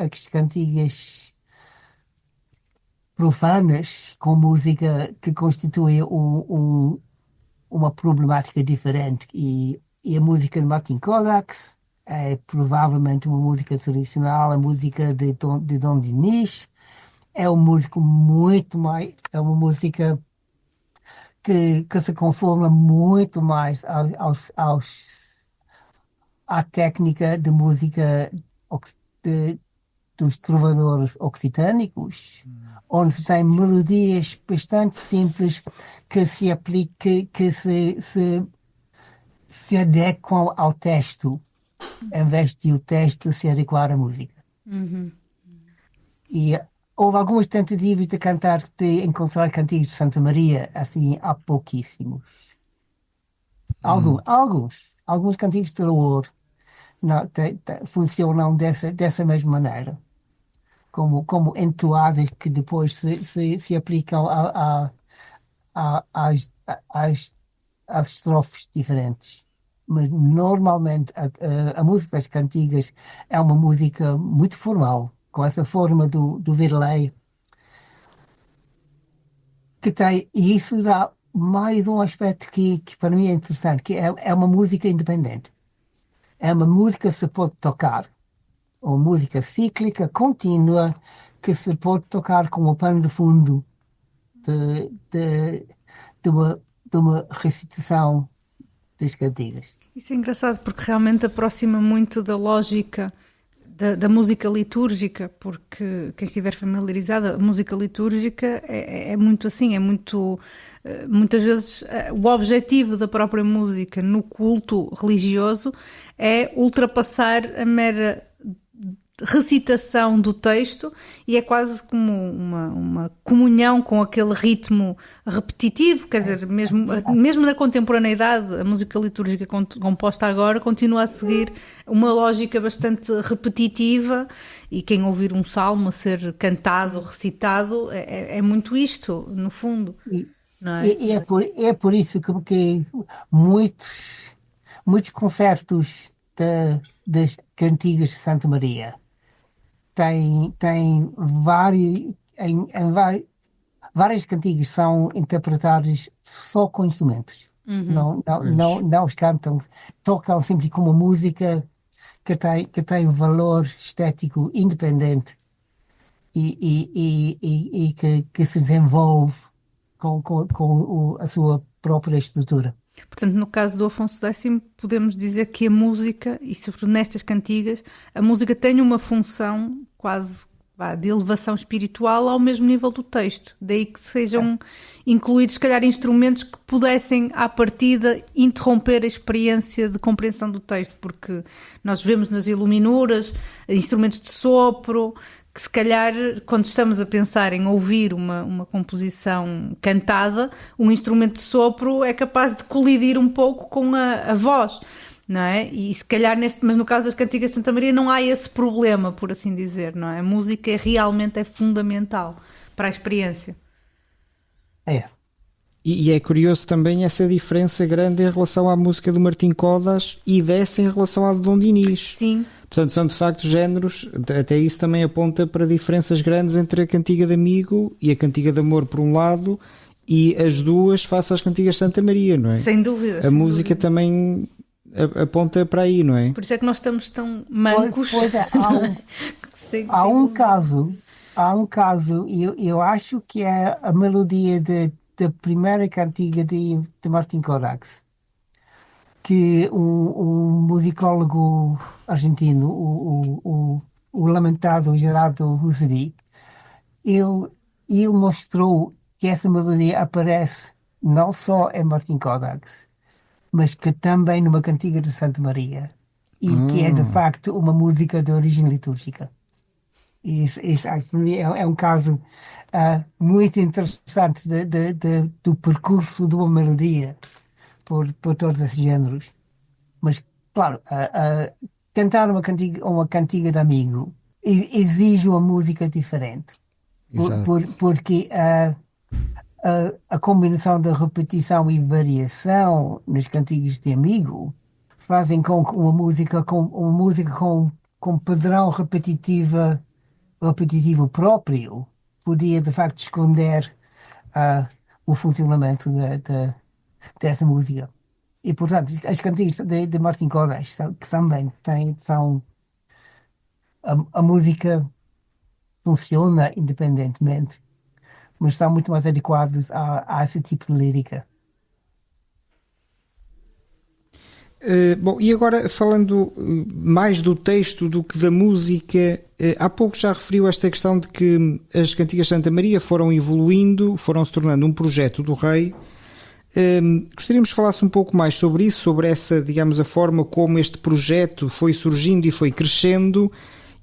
profanas com música que constituem uma problemática diferente e a música de Martin Kodax é provavelmente uma música tradicional, a música de Dom Dinis é uma música é uma música que se conforma muito mais à técnica de música dos trovadores occitânicos, onde se tem melodias bastante simples que se aplicam, que se adequam ao texto, em vez de o texto se adequar à música. E houve algumas tentativas de encontrar cantigos de Santa Maria, assim, há pouquíssimos. Alguns cantigos de louvor funcionam dessa mesma maneira, como entoadas que depois se aplicam às estrofes diferentes. Mas normalmente a música das cantigas é uma música muito formal, com essa forma do virlei, e isso dá mais um aspecto que para mim é interessante, que é uma música independente. É uma música que se pode tocar, uma música cíclica, contínua, que se pode tocar como pano de fundo de uma recitação das cantigas. Isso é engraçado porque realmente aproxima muito da lógica da música litúrgica, porque quem estiver familiarizado, a música litúrgica é muito assim, é muito... Muitas vezes o objetivo da própria música no culto religioso é ultrapassar a mera recitação do texto e é quase como uma comunhão com aquele ritmo repetitivo, quer dizer, mesmo na contemporaneidade, a música litúrgica composta agora continua a seguir uma lógica bastante repetitiva e quem ouvir um salmo a ser cantado, recitado, é muito isto, no fundo. Não é? E é por isso que muitos concertos das cantigas de Santa Maria têm várias cantigas são interpretadas só com instrumentos. Não os cantam, tocam sempre com uma música que tem valor estético independente e que se desenvolve com a sua própria estrutura. Portanto, no caso do Afonso X, podemos dizer que a música, e sobretudo nestas cantigas, a música tem uma função quase de elevação espiritual ao mesmo nível do texto. Daí que sejam incluídos, se calhar, instrumentos que pudessem, à partida, interromper a experiência de compreensão do texto, porque nós vemos nas iluminuras instrumentos de sopro, que se calhar, quando estamos a pensar em ouvir uma composição cantada, um instrumento de sopro é capaz de colidir um pouco com a voz, não é? E se calhar mas no caso das cantigas de Santa Maria não há esse problema, por assim dizer, não é? A música realmente é fundamental para a experiência. É. E é curioso também essa diferença grande em relação à música do Martim Codas e dessa em relação à de Dom Dinis. Sim. Portanto, são de facto géneros, até isso também aponta para diferenças grandes entre a cantiga de amigo e a cantiga de amor por um lado e as duas face às cantigas de Santa Maria, não é? Sem dúvida. A música também aponta para aí, não é? Por isso é que nós estamos tão mancos. Pois é, há um caso, eu acho que é a melodia da primeira cantiga de Martim Codas, que um musicólogo argentino, o lamentado Gerardo Hussebi, ele mostrou que essa melodia aparece não só em Martim Codas, mas que também numa cantiga de Santa Maria, e que é de facto uma música de origem litúrgica. Isso para mim é um caso muito interessante do percurso de uma melodia por todos esses géneros. Mas, claro, cantar uma cantiga de amigo exige uma música diferente. Porque a combinação da repetição e variação nas cantigas de amigo fazem com que uma música com padrão repetitivo próprio podia, de facto, esconder o funcionamento dessa música. E, portanto, as cantigas de Martim Codas, que também são a música funciona independentemente, mas estão muito mais adequados a esse tipo de lírica. Bom, e agora falando mais do texto do que da música, há pouco já referiu esta questão de que as cantigas de Santa Maria foram evoluindo, foram se tornando um projeto do rei. Gostaríamos que falasse um pouco mais sobre isso, sobre essa, digamos, a forma como este projeto foi surgindo e foi crescendo,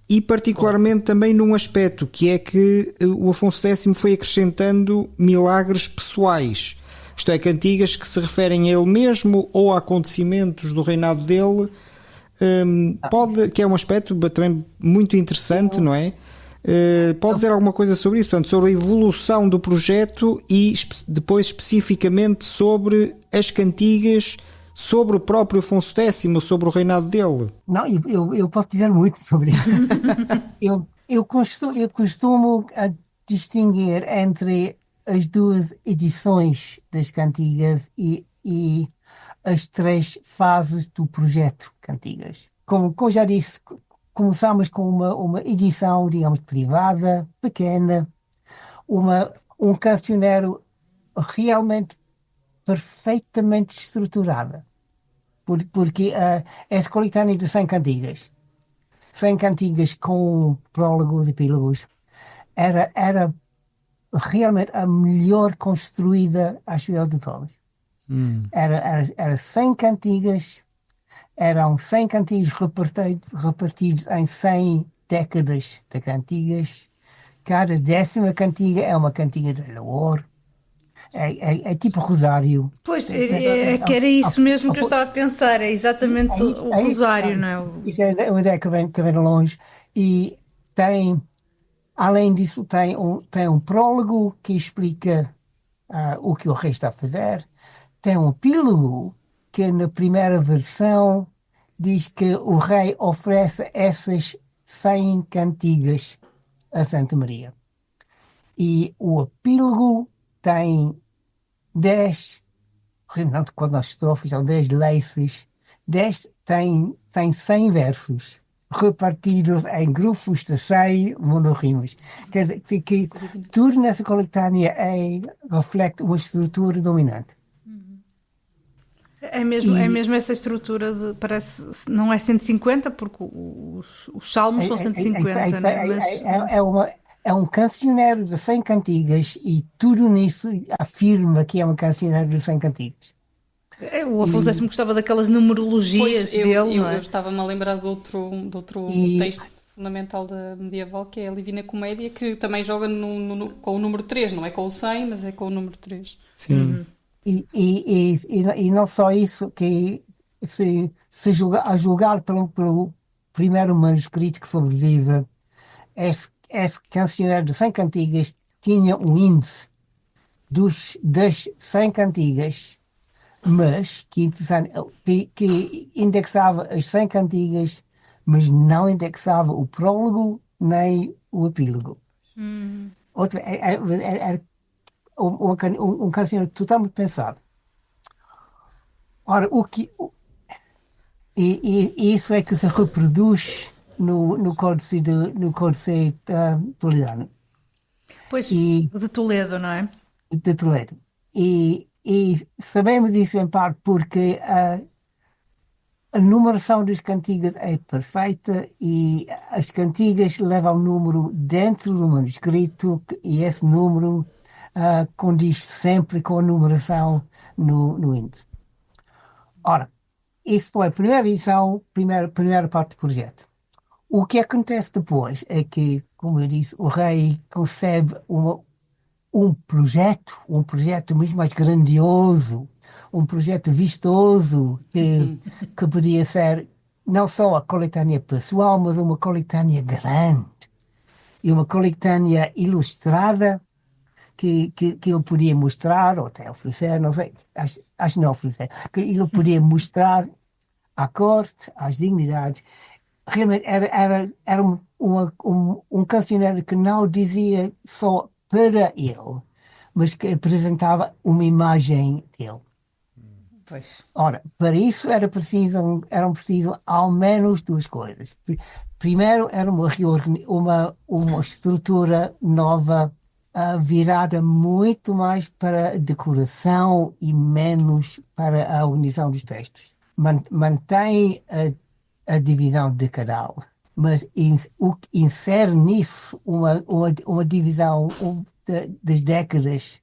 e particularmente também num aspecto que é que o Afonso X foi acrescentando milagres pessoais, isto é, cantigas que se referem a ele mesmo ou a acontecimentos do reinado dele, que é um aspecto também muito interessante, não é? Pode dizer alguma coisa sobre isso, portanto, sobre a evolução do projeto e depois especificamente sobre as cantigas, sobre o próprio Afonso X, sobre o reinado dele? Não, eu posso dizer muito sobre isso. eu costumo distinguir entre as duas edições das cantigas e as 3 fases do projeto Cantigas. Como já disse, começamos com uma edição, digamos, privada, pequena, um cancioneiro realmente perfeitamente estruturada, porque é coletânea de 100 cantigas. 100 cantigas com prólogos e epílogos. Era realmente a melhor construída, acho eu, de todas. Era 100 cantigas, eram 100 cantigas repartidos em 100 décadas de cantigas. Cada 10ª cantiga é uma cantiga de louvor. É tipo rosário. Pois, que era isso mesmo que eu estava a pensar, é exatamente o rosário, não é? Isso é uma ideia que vem de longe. E tem, além disso, tem um prólogo que explica o que o rei está a fazer. Tem um epílogo que na primeira versão diz que o rei oferece essas 100 cantigas a Santa Maria. E o epílogo tem 10 realmente quando as estrofes são 10 laces, 10 tem 100 versos, repartidos em grupos de 100 monorrimas. Quer dizer que tudo nessa coletânea reflete uma estrutura dominante. É mesmo essa estrutura de, parece, não é 150, porque os salmos são 150, né? É um cancioneiro de 100 cantigas e tudo nisso afirma que é um cancioneiro de 100 cantigas. O Afonso X gostava daquelas numerologias dele, não é? Eu estava-me a lembrar de outro texto fundamental da medieval, que é a Divina Comédia, que também joga com o número 3, não é com o 100, mas é com o número 3. Sim. E não só isso, que a julgar pelo primeiro manuscrito que sobrevive, esse cancioneiro de 100 cantigas tinha um índice das 100 cantigas, mas que indexava as 100 cantigas, mas não indexava o prólogo nem o epílogo. Era um cancioneiro totalmente pensado. Ora, isso é que se reproduz no Códice Toledano. Pois, o de Toledo, não é? De Toledo. E sabemos isso em parte porque a numeração das cantigas é perfeita e as cantigas levam o número dentro do manuscrito e esse número condiz sempre com a numeração no índice. Ora, isso foi a primeira edição, primeira parte do projeto. O que acontece depois é que, como eu disse, o rei concebe um projeto mesmo mais grandioso, um projeto vistoso que podia ser não só a coletânea pessoal, mas uma coletânea grande e uma coletânea ilustrada que ele podia mostrar, ou até oferecer, não sei, acho não oferecer, que ele podia mostrar à corte, às dignidades. Realmente era um cancioneiro que não dizia só para ele, mas que apresentava uma imagem dele. Pois. Ora, para isso eram preciso ao menos duas coisas. Primeiro, era uma estrutura nova, virada muito mais para a decoração e menos para a organização dos textos. Mantém a divisão decadal, mas insere nisso uma divisão das décadas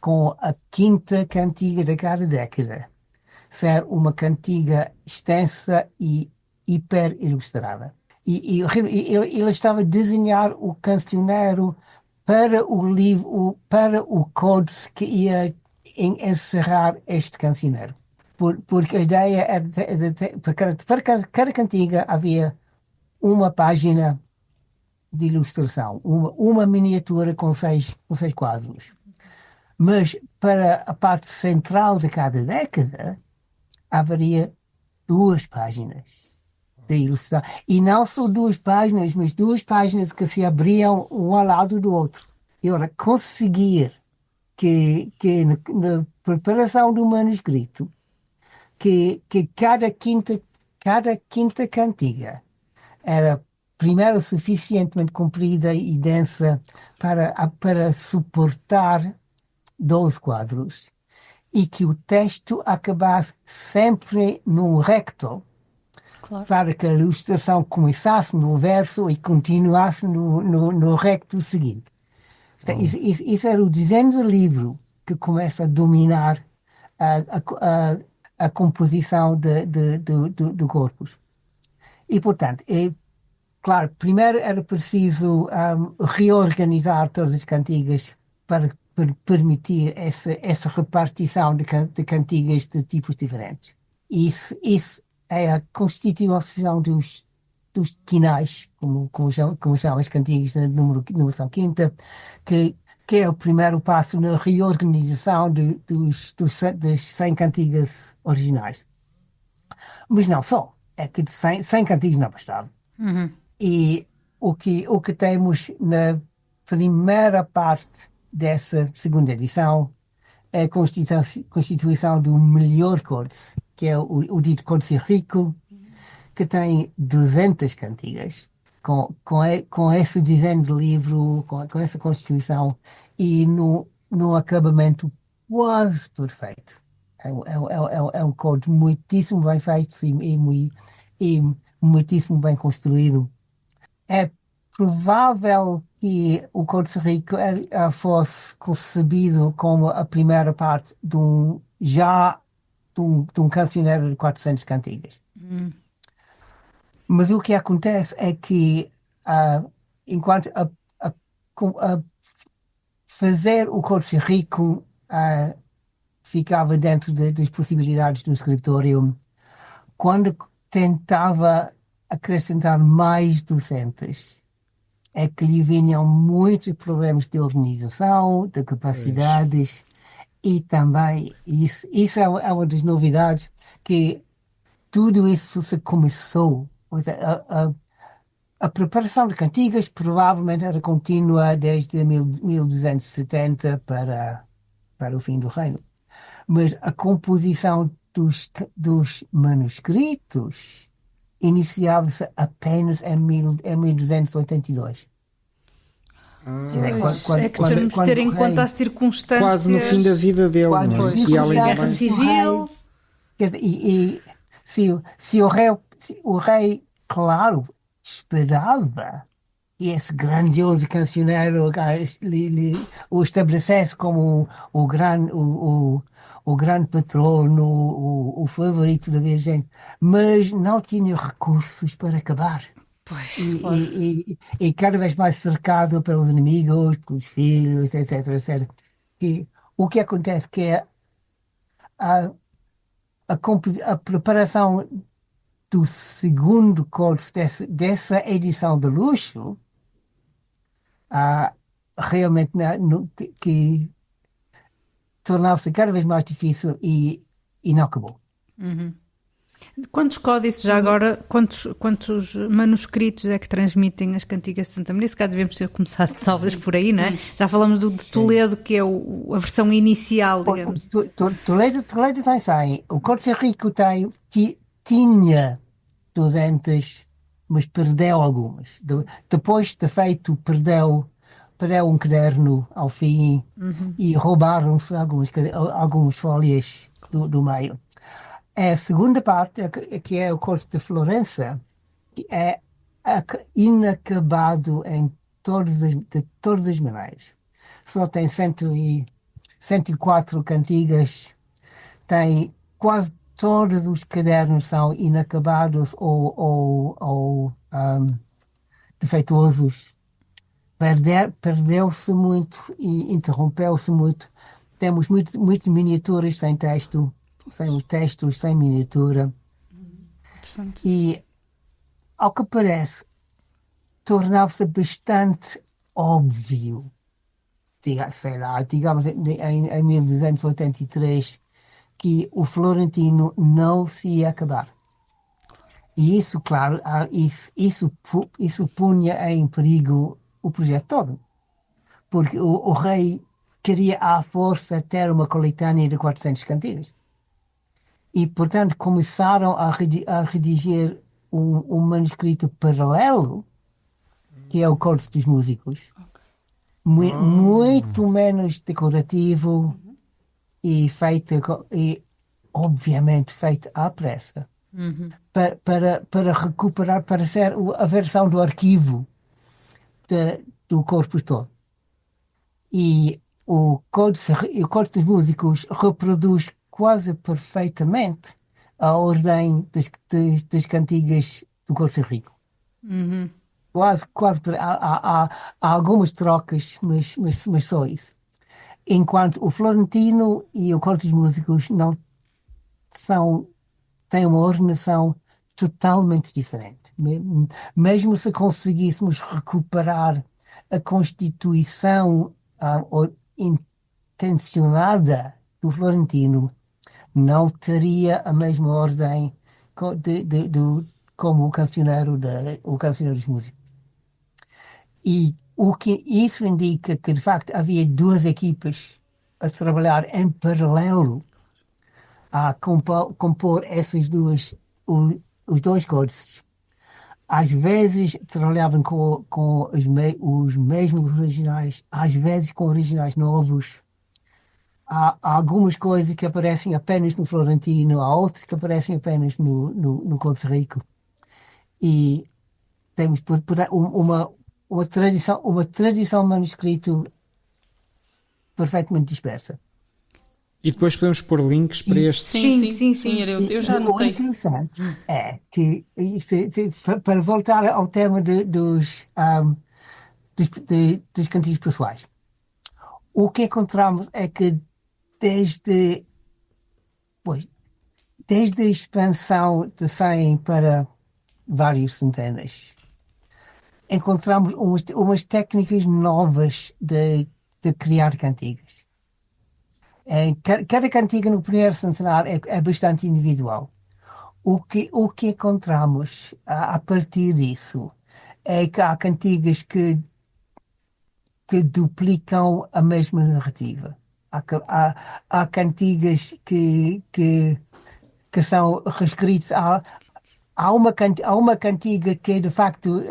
com a quinta cantiga de cada década. Ser uma cantiga extensa e hiper ilustrada. E ele estava a desenhar o cancioneiro para o livro, para o códice que ia encerrar este cancioneiro. Porque a ideia era para cada cantiga havia uma página de ilustração, uma miniatura com seis quadros. Mas para a parte central de cada década haveria 2 páginas de ilustração. E não só 2 páginas, mas 2 páginas que se abriam um ao lado do outro. E ora, conseguir que na preparação do manuscrito que cada quinta cantiga era primeiro suficientemente comprida e densa para suportar 12 quadros e que o texto acabasse sempre num recto, Claro. para que a ilustração começasse no verso e continuasse no recto seguinte. Portanto, isso era o desenho do livro que começa a dominar a composição do corpus. E, portanto, claro, primeiro era preciso reorganizar todas as cantigas para permitir essa repartição de cantigas de tipos diferentes. Isso é a constituição dos quinais, como chamam as cantigas da numeração quinta, que é o primeiro passo na reorganização das 100 cantigas originais. Mas não só, é que de 100 cantigas não bastava. Uhum. E o que temos na primeira parte dessa segunda edição a constituição do melhor códice, que é o dito Códice Rico, que tem 200 cantigas, com esse desenho de livro, com essa constituição, e no acabamento quase perfeito. É um código muitíssimo bem feito e muitíssimo bem construído. É provável que o Códice Rico fosse concebido como a primeira parte de um cancioneiro de 400 cantigas. Mas o que acontece é que, enquanto a fazer o Códice Rico ficava dentro das possibilidades do escritório, quando tentava acrescentar mais docentes, é que lhe vinham muitos problemas de organização, de capacidades, e também, isso é uma das novidades, que tudo isso se começou. A preparação de cantigas provavelmente era contínua desde 1270 para o fim do reino. Mas a composição dos manuscritos iniciava-se apenas em 1282. É que temos de ter em conta as circunstâncias. Quase no fim da vida dele, não é? E além Guerra Civil. E se o rei, claro, esperava que esse grandioso cancioneiro o estabelecesse como o grande patrono, o favorito da Virgem, mas não tinha recursos para acabar. Pois, E cada vez mais cercado pelos inimigos, pelos filhos, etc, etc. E o que acontece que é a preparação do segundo códice dessa edição de luxo realmente que tornava-se cada vez mais difícil e não acabou. Quantos códices já agora, quantos manuscritos é que transmitem as cantigas de Santa Maria? Se calhar devemos ter começado talvez por aí, não é? Já falamos do de Toledo, que é a versão inicial, digamos. Toledo tem 100. O Códice Rico tinha 200, mas perdeu algumas. Depois de feito, perdeu um caderno ao fim e roubaram-se algumas folhas do meio. A segunda parte, que é o Códice de Florença, que é inacabado de todas as maneiras. Só tem 104 cantigas, tem quase todos os cadernos são inacabados ou defeituosos. Perdeu-se muito e interrompeu-se muito. Temos muitas miniaturas sem texto, sem os textos, sem miniatura. E, ao que parece, tornava-se bastante óbvio, digamos em 1283, que o florentino não se ia acabar. E isso, claro, isso punha em perigo o projeto todo. Porque o rei queria à força ter uma coletânea de 400 cantigas. E, portanto, começaram a redigir um manuscrito paralelo, que é o Códice dos Músicos. Muito menos decorativo e obviamente feito à pressa. Para recuperar, para ser a versão do arquivo do corpus todo. E o Códice dos Músicos reproduz quase perfeitamente a ordem das cantigas do Códice Rico. Quase há algumas trocas, mas só isso. Enquanto o Florentino e o Códice dos Músicos não têm uma ordenação totalmente diferente. Mesmo se conseguíssemos recuperar a constituição intencionada do Florentino, não teria a mesma ordem como o cancioneiro dos músicos. E o que isso indica que, de facto, havia duas equipas a trabalhar em paralelo a compor os dois cursos. Às vezes trabalhavam com os mesmos originais, às vezes com originais novos. Há algumas coisas que aparecem apenas no Florentino, há outras que aparecem apenas no Corso Rico. E temos uma tradição manuscrito perfeitamente dispersa. E depois podemos pôr links para este. Sim, eu já O notei. interessante é que, para voltar ao tema dos cantigos pessoais, o que encontramos é que desde a expansão de 100 para várias centenas, encontramos umas técnicas novas de criar cantigas. Cada cantiga no primeiro centenário é bastante individual. O que encontramos a partir disso é que há cantigas que duplicam a mesma narrativa. Há cantigas que são reescritas. Há uma cantiga que é de facto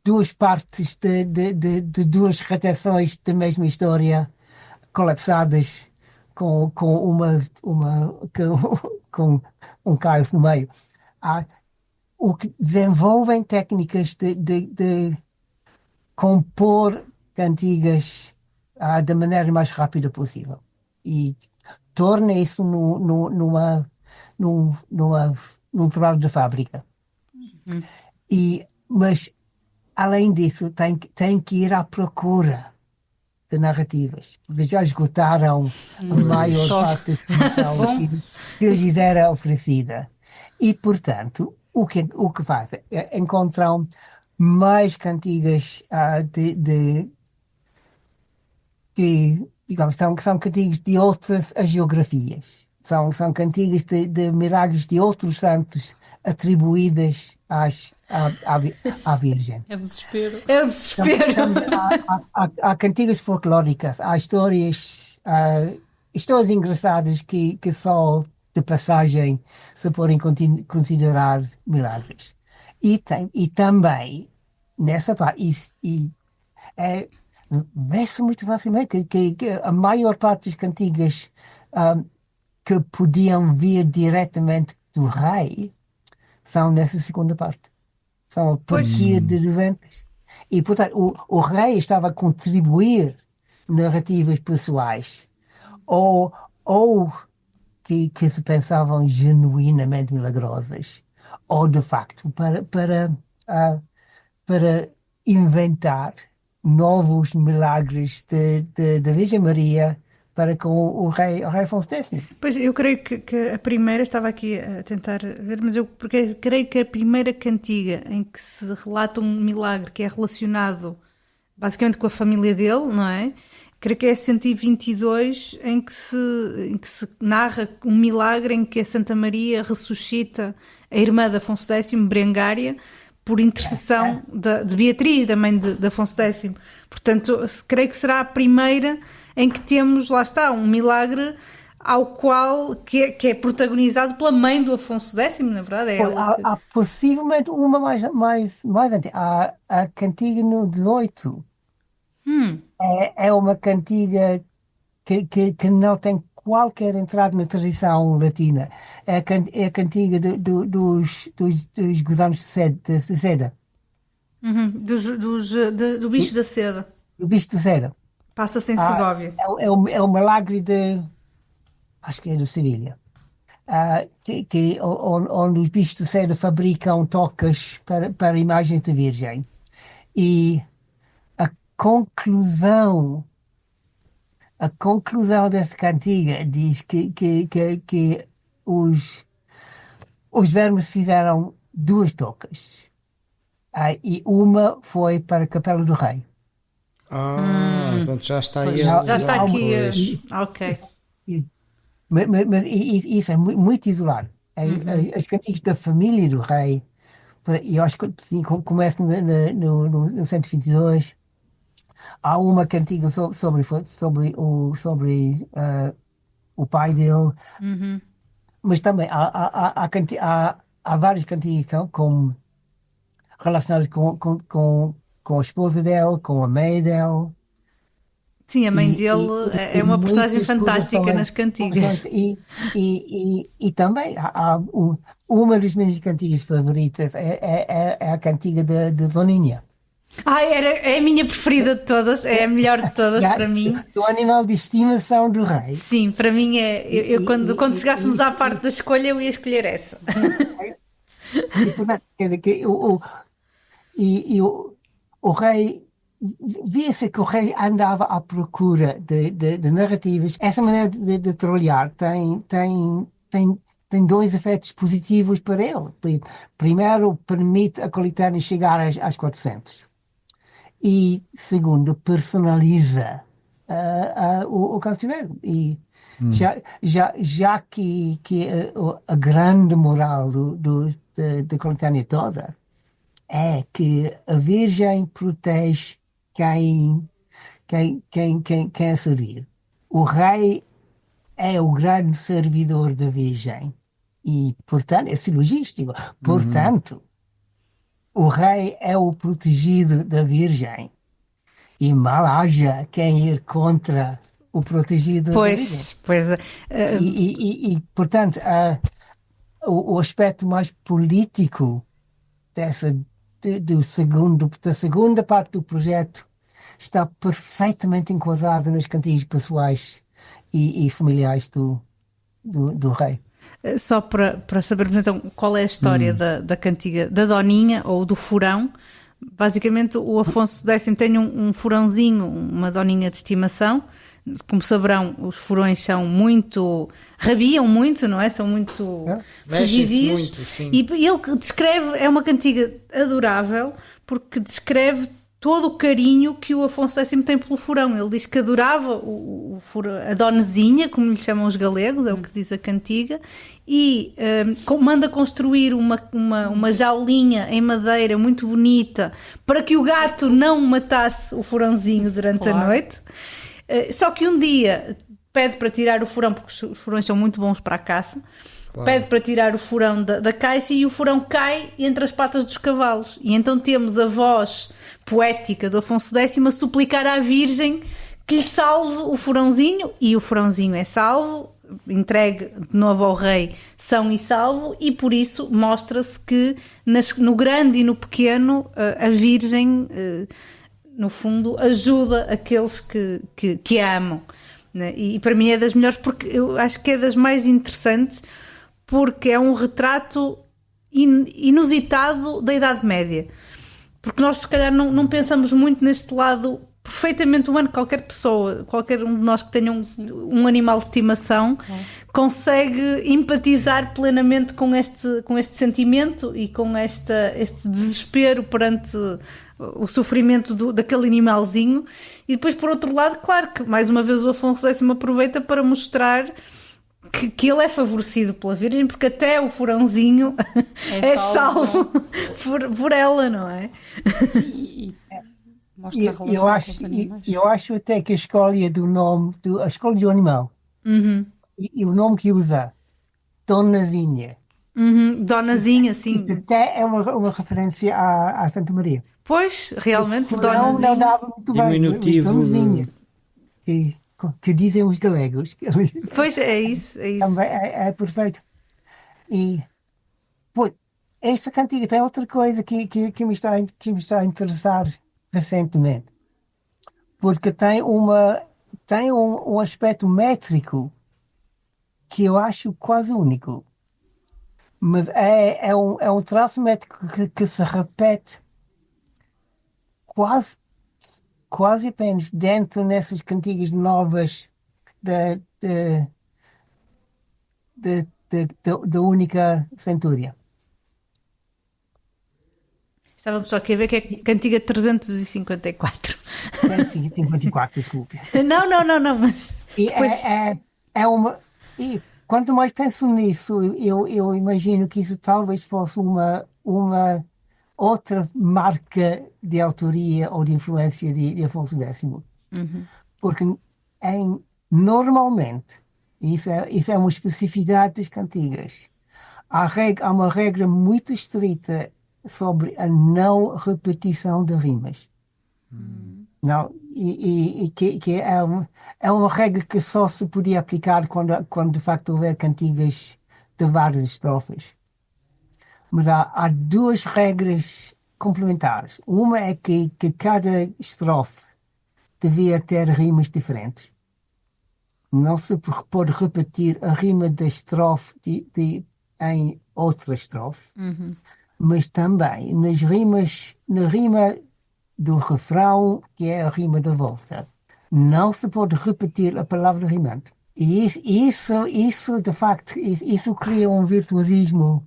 duas partes de duas redações da mesma história colapsadas com um caos no meio. O que desenvolvem técnicas de compor cantigas da maneira mais rápida possível e torna isso num trabalho de fábrica. Mas além disso tem que ir à procura de narrativas, porque já esgotaram a maior parte da informação que lhes era oferecida. E, portanto, o que fazem é encontram mais cantigas que, digamos, são cantigas de outras geografias. São cantigas de milagres de outros santos atribuídas à Virgem. É desespero. É o desespero. Há cantigas folclóricas, há histórias engraçadas que só de passagem se podem considerar milagres. E também, nessa parte, vê-se muito facilmente que a maior parte das cantigas que podiam vir diretamente do rei são nessa segunda parte. São a partir de 90. E, portanto, o rei estava a contribuir narrativas pessoais ou que se pensavam genuinamente milagrosas, ou de facto para inventar novos milagres da Virgem Maria para com o rei Afonso X. Pois, eu creio que a primeira, estava aqui a tentar ver, mas porque creio que a primeira cantiga em que se relata um milagre que é relacionado basicamente com a família dele, não é? Creio que é 122, em que se narra um milagre em que a Santa Maria ressuscita a irmã de Afonso X, Berengária, por intercessão de Beatriz, da mãe de Afonso X. Portanto, creio que será a primeira em que temos, lá está, um milagre que é protagonizado pela mãe do Afonso X, na verdade. Há possivelmente uma mais antiga. Há a cantiga no 18. É uma cantiga que não tem qualquer entrada na tradição latina. É a cantiga dos gozanos de seda. Do bicho da seda. Do bicho de seda. Passa-se em Segóvia. É o milagre acho que é de Sevilha. Onde os bichos de seda fabricam tocas para imagens da Virgem. E a conclusão dessa cantiga diz que os vermes fizeram 2 tocas. E uma foi para a Capela do Rei. Portanto, já está aí. Já está aqui. Ok. Mas isso é muito isolado. As cantigas da família do rei, e eu acho que começa no 122, Há uma cantiga o pai dele, mas também há várias cantigas relacionadas com a esposa dele, com a mãe dele. Sim, a mãe dele é uma personagem fantástica nas cantigas. E também uma das minhas cantigas favoritas é a cantiga de Doninha. É a minha preferida de todas, é a melhor de todas para mim. Do animal de estimação do rei. Sim, para mim quando chegássemos à parte da escolha, eu ia escolher essa. E, portanto, quer dizer, o rei, via-se que o rei andava à procura de narrativas. Essa maneira de trabalhar tem dois efeitos positivos para ele. Primeiro, permite a coletânea chegar às 400. E segundo, personaliza o cancioneiro. E já que a grande moral da coletânea toda é que a Virgem protege quem a servir. O rei é o grande servidor da Virgem. E, portanto, é silogístico. Portanto, o rei é o protegido da Virgem. E mal haja quem ir contra o protegido da Virgem. Pois. E portanto, o aspecto mais político da segunda parte do projeto está perfeitamente enquadrado nas cantigas pessoais e familiares do rei. Só para sabermos então qual é a história da cantiga da Doninha ou do furão. Basicamente o Afonso X tem um furãozinho, uma doninha de estimação. Como saberão, os furões são rabiam muito, não é? São muito mexem-se muito, sim. E ele que descreve, é uma cantiga adorável, porque descreve todo o carinho que o Afonso X tem pelo furão. Ele diz que adorava a donezinha, como lhe chamam os galegos, é o que diz a cantiga, e manda construir uma jaulinha em madeira muito bonita para que o gato não matasse o furãozinho durante a noite. Só que um dia pede para tirar o furão, porque os furões são muito bons para a caça, pede para tirar o furão da caixa e o furão cai entre as patas dos cavalos. E então temos a voz poética do Afonso X a suplicar à Virgem que lhe salve o furãozinho, e o furãozinho é salvo, entregue de novo ao rei são e salvo, e por isso mostra-se que no grande e no pequeno a Virgem no fundo ajuda aqueles que a amam, né? E para mim é das melhores, porque eu acho que é das mais interessantes, porque é um retrato inusitado da Idade Média. Porque nós, se calhar, não pensamos muito neste lado perfeitamente humano. Qualquer pessoa, qualquer um de nós que tenha um animal de estimação, consegue empatizar plenamente com este sentimento e com este desespero perante o sofrimento daquele animalzinho. E depois, por outro lado, claro que, mais uma vez, o Afonso X aproveita para mostrar que ele é favorecido pela Virgem, porque até o furãozinho é salvo por ela, não é? Sim, e mostra a relação com os animais. Eu acho até que a escolha do nome, a escolha do animal, e o nome que usa, Donazinha. Donazinha, sim. Isso até é uma referência à Santa Maria. Pois, realmente, Donazinha. Não dava muito bem, Donazinha. Que dizem os galegos. Pois, é isso. Também é perfeito. E, pois, esta cantiga tem outra coisa que me está a interessar recentemente. Porque tem um aspecto métrico que eu acho quase único. Mas é um traço métrico que se repete quase apenas dentro nessas cantigas novas da única centúria. Estávamos só aqui a ver que é cantiga 354. 354, desculpe. Não, mas... Depois... E quanto mais penso nisso, eu imagino que isso talvez fosse uma outra marca de autoria ou de influência de Afonso X. Porque normalmente, isso é uma especificidade das cantigas, há uma regra muito estrita sobre a não repetição de rimas. Não, e que é uma regra que só se podia aplicar quando de facto houver cantigas de várias estrofes. Mas há duas regras complementares. Uma é que cada estrofe devia ter rimas diferentes. Não se pode repetir a rima da estrofe em outra estrofe. Mas também na rima do refrão, que é a rima da volta, não se pode repetir a palavra rimante. E isso de facto, isso cria um virtuosismo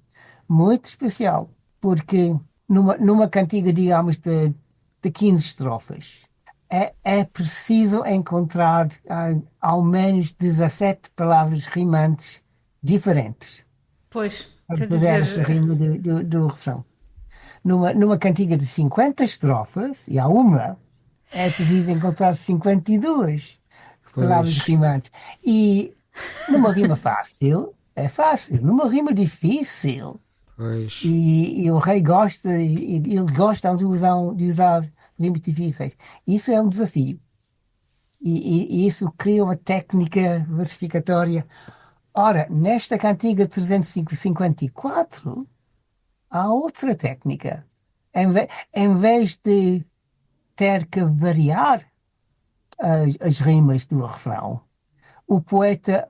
muito especial, porque numa cantiga, digamos, de 15 estrofes, é preciso encontrar ao menos 17 palavras rimantes diferentes Pois, para quer fazer dizer, essa rima do refrão. Numa cantiga de 50 estrofes, e há uma, é preciso encontrar 52 palavras rimantes. E numa rima fácil, é fácil. Numa rima difícil, Pois. e o rei gosta, e eles gostam de usar rimas difíceis. Isso é um desafio. E isso cria uma técnica versificatória. Ora, nesta cantiga 354, há outra técnica. Em vez de ter que variar as rimas do refrão, o poeta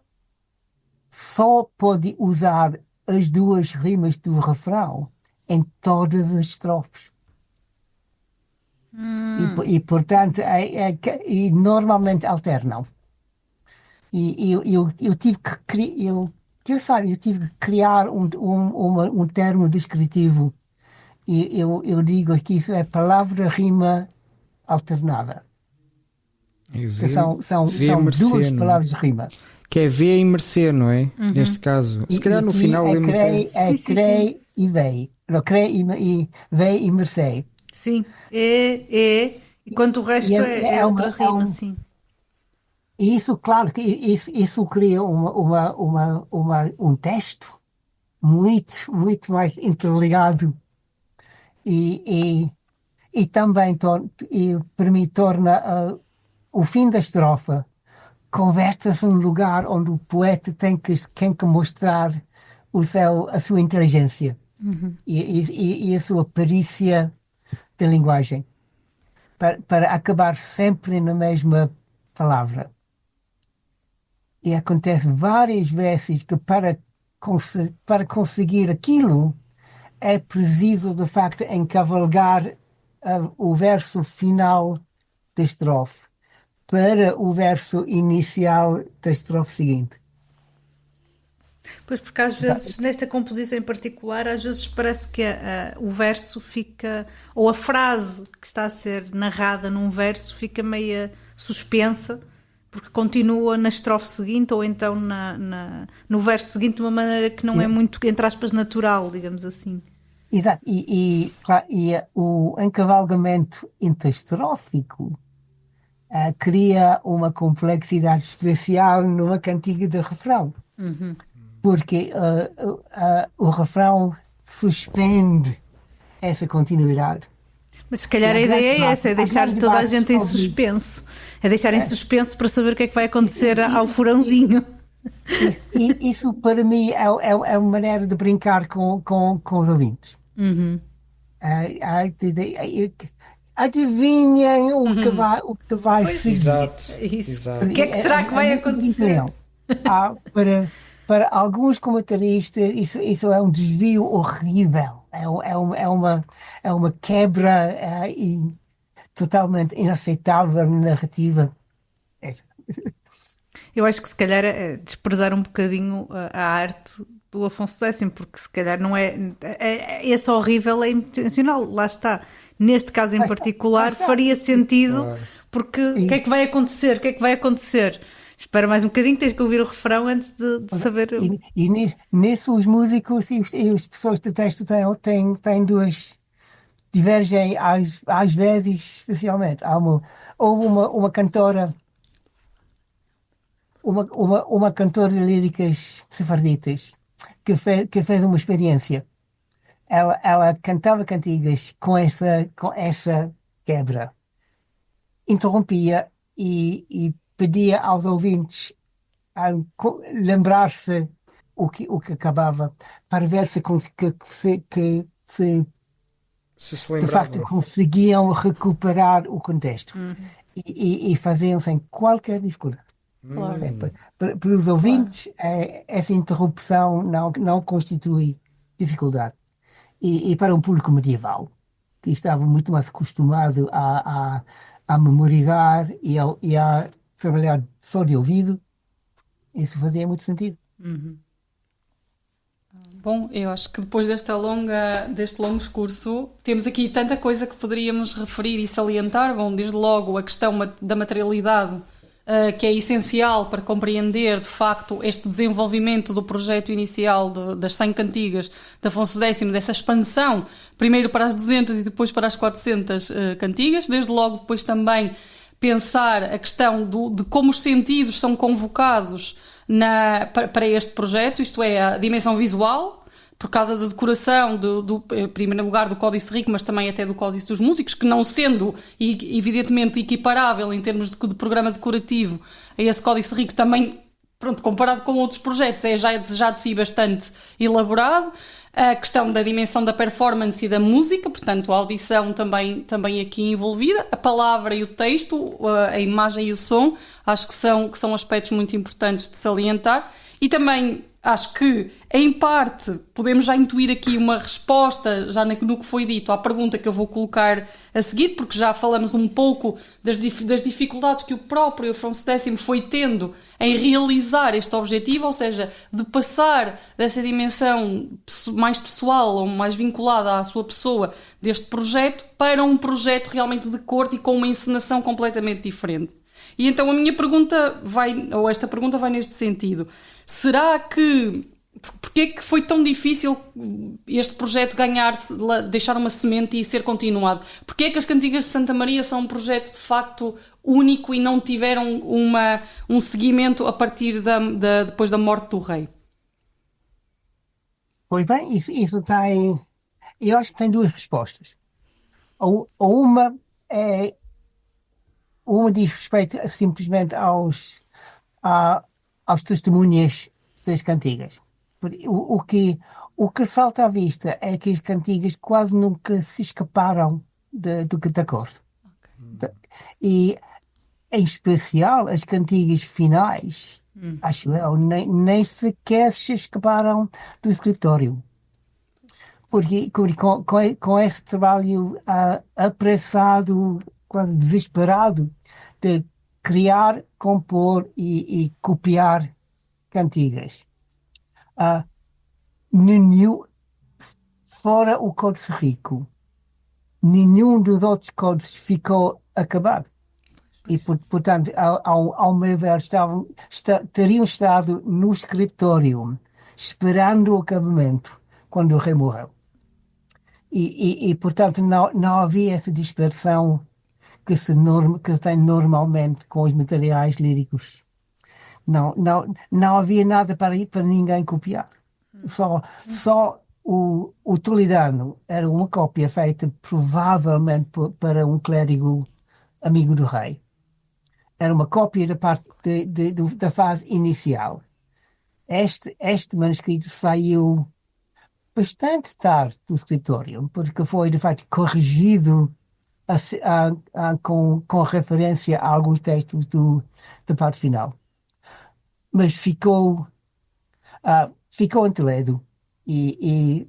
só pode usar as duas rimas do refrão em todas as estrofes. E portanto, e normalmente alternam. E eu tive que criar um termo descritivo. E eu digo que isso é palavra-rima alternada. Que são duas palavras de rima. Que é ver e merecer, não é? Neste caso. Se calhar no final é lemos. crei e vei. Não, crei e vei e merecei. sim, e enquanto o resto é outra rima, sim. E isso, claro, que isso cria um texto muito mais interligado e também para mim torna o fim da estrofa, converte-se num lugar onde o poeta tem que mostrar a sua inteligência e a sua perícia da linguagem para acabar sempre na mesma palavra. E acontece várias vezes que para conseguir aquilo é preciso, de facto, encavalgar o verso final da estrofe para o verso inicial da estrofe seguinte. Pois, porque às vezes, nesta composição em particular, às vezes parece que o verso fica, ou a frase que está a ser narrada num verso fica meio suspensa, porque continua na estrofe seguinte ou então no verso seguinte de uma maneira que não é muito, entre aspas, natural, digamos assim. Exato. Claro, o encavalgamento interestrófico cria uma complexidade especial numa cantiga de refrão. Porque o refrão suspende essa continuidade. Mas se calhar a ideia é essa, é deixar toda a gente em suspenso. É deixar em suspenso para saber o que é que vai acontecer ao furãozinho. Isso para mim é uma maneira de brincar com os ouvintes. Adivinhem o que vai seguir. Exato. O que é que será que vai acontecer? Para alguns comentaristas isso é um desvio horrível. É uma quebra totalmente inaceitável na narrativa. Eu acho que se calhar é desprezar um bocadinho a arte do Afonso X, porque se calhar não esse horrível é intencional, lá está. Neste caso em particular faria sentido, porque o que é que vai acontecer? O que é que vai acontecer? Espera mais um bocadinho, tens que ouvir o refrão antes de saber. E nisso os músicos e as pessoas de texto têm divergem às vezes, especialmente. Houve uma cantora, uma cantora de líricas sefarditas que fez uma experiência. Ela cantava cantigas com essa quebra. Interrompia e pedia aos ouvintes a lembrar-se o que acabava, para ver se Se de facto lembrava. conseguiam recuperar o contexto e faziam sem qualquer dificuldade. Claro. Para os ouvintes, essa interrupção não constitui dificuldade. E para um público medieval, que estava muito mais acostumado a memorizar e a trabalhar só de ouvido, isso fazia muito sentido. Bom, eu acho que depois deste longo discurso, temos aqui tanta coisa que poderíamos referir e salientar. Bom, desde logo a questão da materialidade, que é essencial para compreender, de facto, este desenvolvimento do projeto inicial das 100 cantigas de Afonso X, dessa expansão, primeiro para as 200 e depois para as 400 cantigas. Desde logo depois também pensar a questão de como os sentidos são convocados para este projeto, isto é, a dimensão visual, por causa da decoração, em primeiro lugar, do Códice Rico, mas também até do Códice dos Músicos, que não sendo evidentemente equiparável em termos de programa decorativo a esse Códice Rico, também, pronto, comparado com outros projetos, já de si bastante elaborado. A questão da dimensão da performance e da música, portanto, a audição também aqui envolvida, a palavra e o texto, a imagem e o som, acho que são aspectos muito importantes de salientar. E também acho que, em parte, podemos já intuir aqui uma resposta, já no que foi dito, à pergunta que eu vou colocar a seguir, porque já falamos um pouco das dificuldades que o próprio Afonso X foi tendo em realizar este objetivo, ou seja, de passar dessa dimensão mais pessoal ou mais vinculada à sua pessoa deste projeto para um projeto realmente de corte e com uma encenação completamente diferente. E então a minha pergunta esta pergunta vai neste sentido. Será que... Porquê é que foi tão difícil este projeto deixar uma semente e ser continuado? Porquê é que as Cantigas de Santa Maria são um projeto de facto único e não tiveram um seguimento a partir depois da morte do rei? Pois bem, isso tem... Eu acho que tem duas respostas. Uma diz respeito simplesmente aos testemunhas das cantigas. O que salta à vista é que as cantigas quase nunca se escaparam do catacordo. E, em especial, as cantigas finais, acho eu, nem sequer se escaparam do escritório. Porque com esse trabalho apressado, quase desesperado, de criar, compor e copiar cantigas. Fora o Códice Rico, nenhum dos outros códices ficou acabado. E, portanto, ao meu ver, teriam estado no escritório, esperando o acabamento, quando o rei morreu. E portanto, não havia essa dispersão que se tem normalmente com os materiais líricos. Não havia nada para ninguém copiar. Só o Toledano era uma cópia feita provavelmente para um clérigo amigo do rei. Era uma cópia da parte da fase inicial. Este manuscrito saiu bastante tarde do escritório, porque foi de facto corrigido com referência a alguns textos da parte final. Mas ficou em Toledo e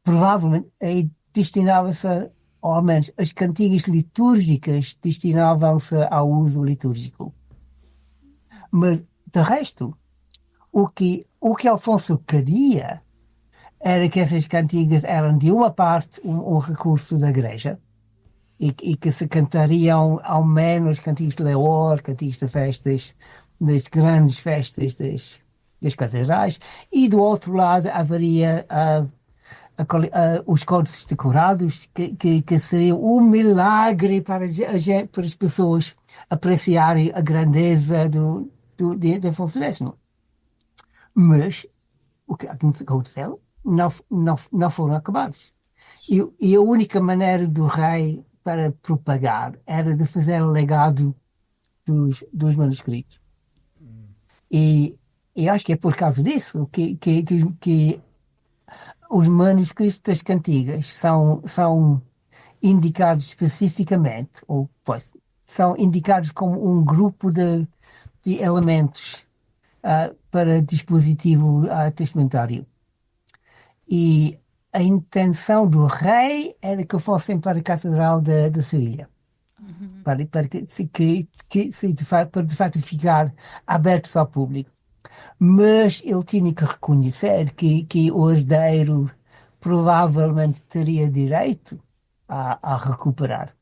provavelmente destinava-se, ou ao menos as cantigas litúrgicas destinavam-se ao uso litúrgico. Mas, de resto, o que Afonso queria era que essas cantigas eram, de uma parte, um recurso da igreja, e que se cantariam ao menos cantigos de Leor, cantigos de festas, das grandes festas das catedrais, e do outro lado haveria os códices decorados, que seriam um milagre para as pessoas apreciarem a grandeza de Afonso X. Mas o que aconteceu não foram acabados. E a única maneira do rei para propagar era de fazer o legado dos manuscritos. E acho que é por causa disso que os manuscritos das cantigas são indicados especificamente, ou pois, são indicados como um grupo de elementos para dispositivo testamentário. E a intenção do rei era que fossem para a Catedral de Sevilha, para de facto ficar abertos ao público. Mas ele tinha que reconhecer que o herdeiro provavelmente teria direito a recuperar.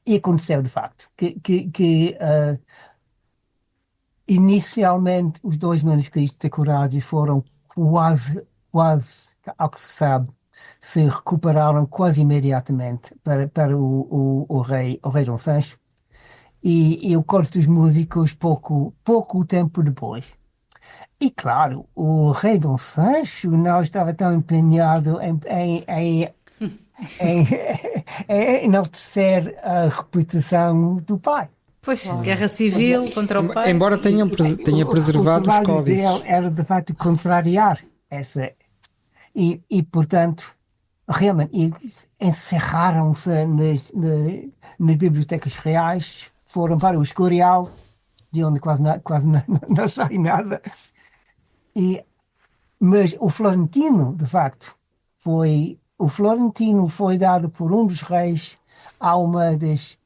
E aconteceu de facto que inicialmente os 2 manuscritos decorados foram quase, ao que se sabe, se recuperaram quase imediatamente para o rei Dom Sancho, e o Códice dos Músicos pouco tempo depois. E claro, o rei Dom Sancho não estava tão empenhado em enaltecer a reputação do pai. Pois, guerra civil contra o pai. Embora tenha preservado os códices. O trabalho dele era de facto contrariar essa. E portanto, realmente, encerraram-se nas bibliotecas reais, foram para o Escorial, de onde quase não sai nada. Mas o Florentino, de facto, foi dado por um dos reis a uma das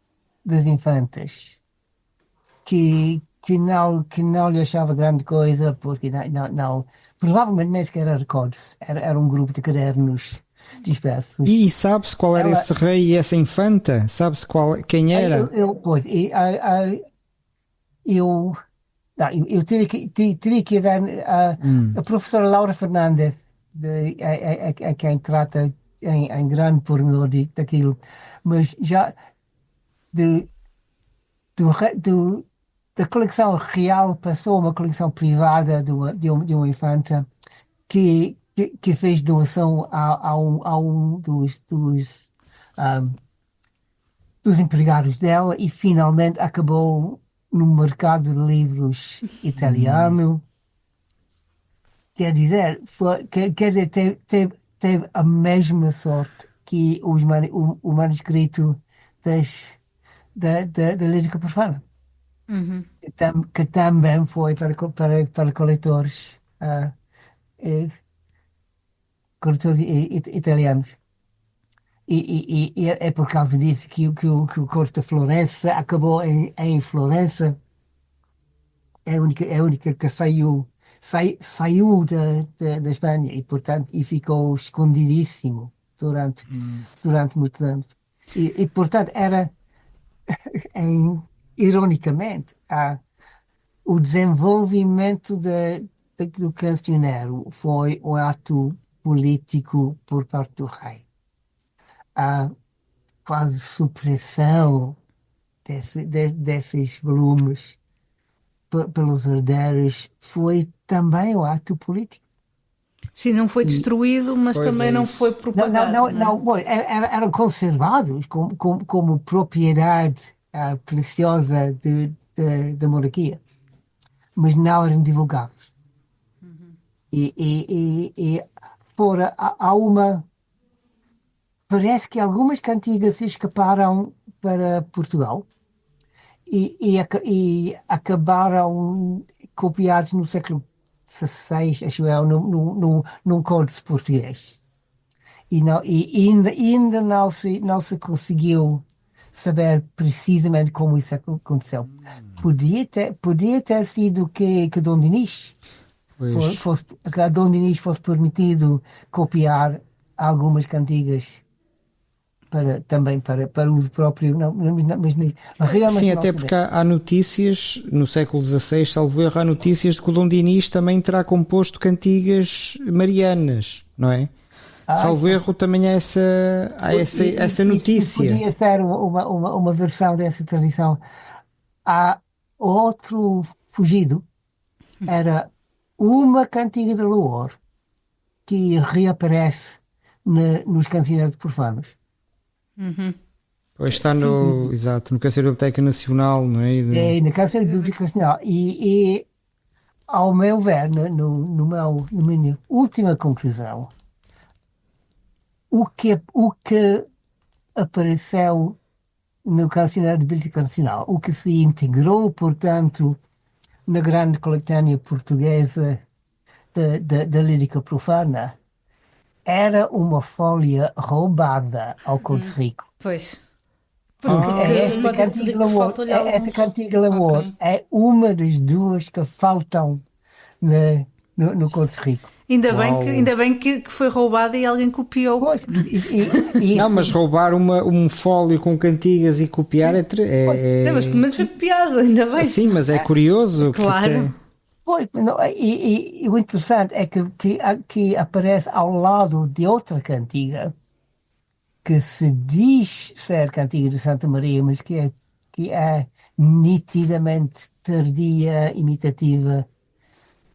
infantas, que não lhe achava grande coisa, porque não provavelmente nem sequer era códice, era um grupo de cadernos dispersos. E sabe-se qual era esse rei e essa infanta? Sabe-se quem era? Eu teria que ver a professora Laura Fernandes, a quem trata em grande pormenor daquilo, mas já da coleção real passou a uma coleção privada de uma infanta que fez doação a um dos empregados dela, e finalmente acabou no mercado de livros italiano. Quer dizer, teve a mesma sorte que o manuscrito da lírica profana, que também foi para coletores italianos. E é por causa disso que o Corte da Florença acabou em Florença. É a única que saiu da Espanha, e portanto ficou escondidíssimo durante muitos anos. E portanto era ironicamente o desenvolvimento do cancioneiro foi um ato político por parte do rei. A quase supressão desses volumes pelos herdeiros foi também um ato político. Sim, não foi destruído, mas também não foi propagado. Não, eram conservados como propriedade preciosa da monarquia, mas não eram divulgados. E fora, parece que algumas cantigas se escaparam para Portugal e acabaram copiados no século XVI, acho eu, num códice português. E ainda não se conseguiu saber precisamente como isso aconteceu. Podia ter sido que Dom Dinis fosse permitido copiar algumas cantigas também para uso próprio, mas realmente sim, não até porque há notícias no século XVI, salvo erro, há notícias de que o Dom Dinis também terá composto cantigas marianas, não é? Salvo erro, também há essa notícia. Isso podia ser uma versão dessa tradição. Há outro fugido, era uma cantiga de louvor que reaparece nos cancioneiros profanos. Pois está no Cancioneiro da Biblioteca Nacional, não é? É na Canção Bíblica Nacional. E ao meu ver, na minha última conclusão, o que apareceu no Cancioneiro de Bíblica Nacional, o que se integrou, portanto, na grande coletânea portuguesa da lírica profana, era uma folha roubada ao Conde Rico. Pois. Essa cantiga de amor Ok. é uma das duas que faltam no Conde Rico. Ainda bem que foi roubada e alguém copiou. Pois, Não, mas roubar um fólio com cantigas e copiar Não, mas pelo menos foi copiado, ainda bem. Sim, mas é curioso. Claro. pois, não, e o interessante é que aparece ao lado de outra cantiga que se diz ser cantiga de Santa Maria, mas que é nitidamente tardia, imitativa.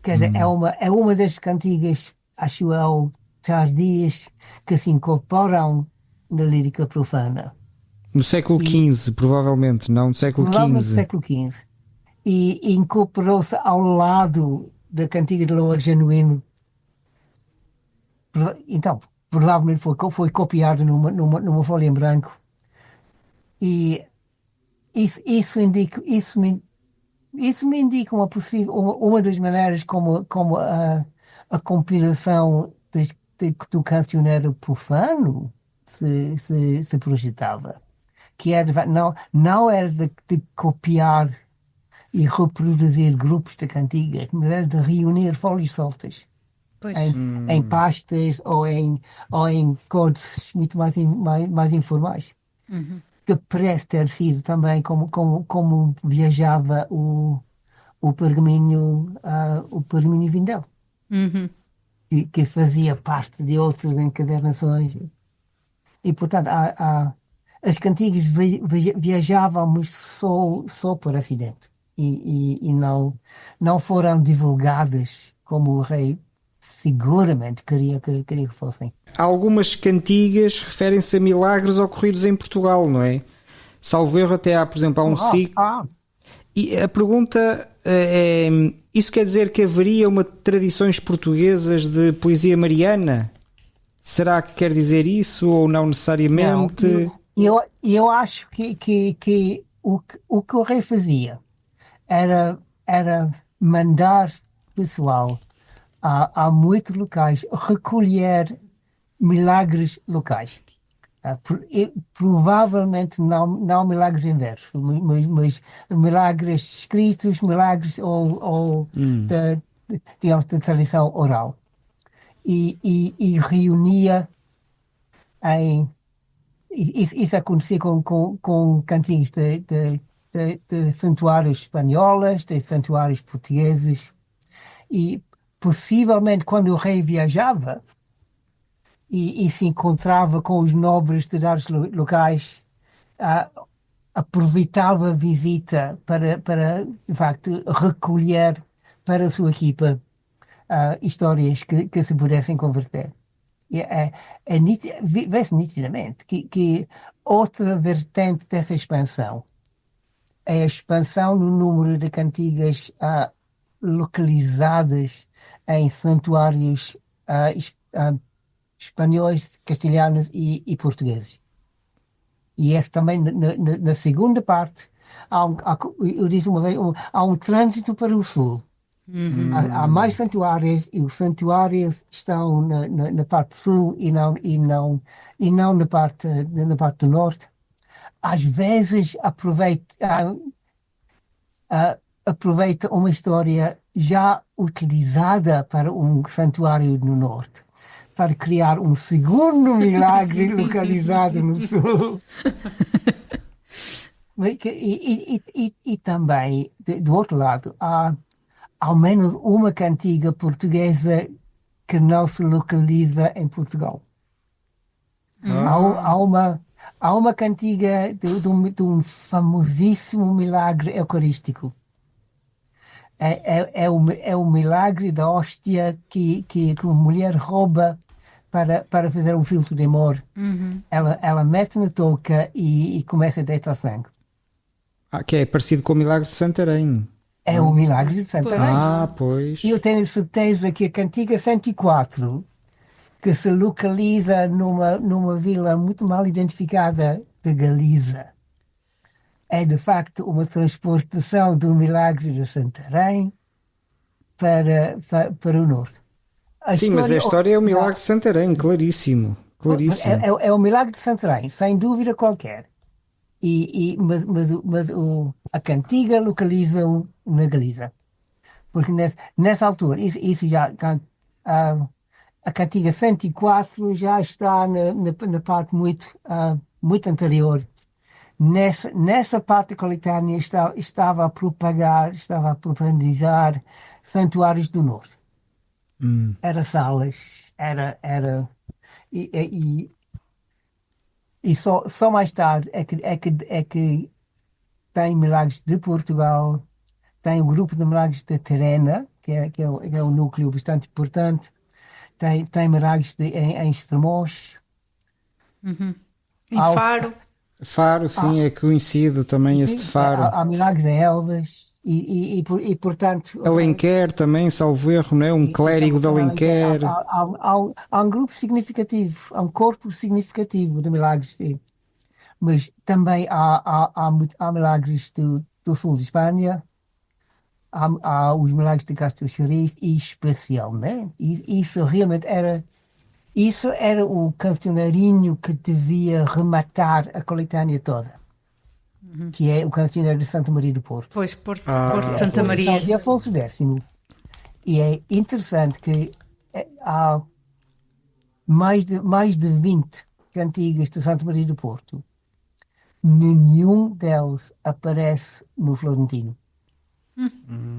Quer dizer, é uma das cantigas, acho eu, tardias que se incorporam na lírica profana. No século XV, provavelmente, não? No século Provavelmente do XV. século XV. E incorporou-se ao lado da cantiga de louvor genuíno. Então, provavelmente foi copiado numa folha em branco. E isso me indica uma das maneiras como a compilação do cancioneiro profano se projetava. Que era, não era de copiar e reproduzir grupos de cantigas, mas era de reunir folhas soltas Pois. em pastas ou em codes muito mais informais. Que parece ter sido também como viajava o pergaminho Vindel, que fazia parte de outras encadernações. E, portanto, as cantigas viajavam, mas só por acidente. E não foram divulgadas como o rei seguramente queria que fossem. Algumas cantigas referem-se a milagres ocorridos em Portugal, não é? Salvo erro, até há, por exemplo, há um ciclo. E a pergunta é: isso quer dizer que haveria uma tradições portuguesas de poesia mariana? Será que quer dizer isso ou não necessariamente? Não, eu acho que o que o rei fazia era mandar pessoal a muitos locais recolher milagres locais. Provavelmente não milagres em verso, mas milagres escritos, milagres digamos, de tradição oral. E reunia em... Isso acontecia com cantigas de santuários espanholas, de santuários portugueses. E possivelmente quando o rei viajava e se encontrava com os nobres de dados locais, aproveitava a visita para de facto recolher para a sua equipa histórias que se pudessem converter. Vê-se nitidamente que outra vertente dessa expansão é a expansão no número de cantigas localizadas em santuários espanhóis, castelhanos e portugueses. E esse também, na segunda parte, eu disse uma vez, há um trânsito para o sul. Há mais santuários e os santuários estão na parte sul e não na parte do norte. Às vezes aproveita uma história já utilizada para um santuário no norte, para criar um segundo milagre localizado no sul. E também, do outro lado, há ao menos uma cantiga portuguesa que não se localiza em Portugal. Há uma cantiga de um famosíssimo milagre eucarístico. É o milagre da hóstia que uma mulher rouba para fazer um filtro de amor. Ela mete na touca e começa a deitar sangue. Que é parecido com o milagre de Santarém. É o milagre de Santarém. Pois. E eu tenho certeza que a cantiga 104, que se localiza numa vila muito mal identificada de Galiza, é de facto uma transportação do milagre de Santarém para o norte. Sim, mas a história é o milagre de Santarém, claríssimo. É o milagre de Santarém, sem dúvida qualquer. Mas a cantiga localiza-o na Galiza. Porque nessa altura, isso já... A cantiga 104 já está na parte muito anterior. Nessa parte da coletânea estava a propagandizar santuários do norte. Era salas, e só mais tarde é que tem milagres de Portugal, tem o grupo de milagres de Terena, que é um núcleo bastante importante, tem milagres em Estremoz, Em Faro. Faro, sim, é conhecido também este Faro. Há milagres em Elvas e portanto... Alenquer também, salvo erro, não é? Um clérigo de Alenquer. Há um grupo significativo, há um corpo significativo de milagres. Mas também há milagres do sul de Espanha, há os milagres de Castro Xeriz, e especialmente, isso realmente era o cancioneirinho que devia rematar a coletânea toda, que é o cancioneiro de Santa Maria do Porto. Pois, Porto de Santa Maria. De Afonso X. E é interessante que há mais de 20 cantigas de Santa Maria do Porto. Nenhum deles aparece no Florentino.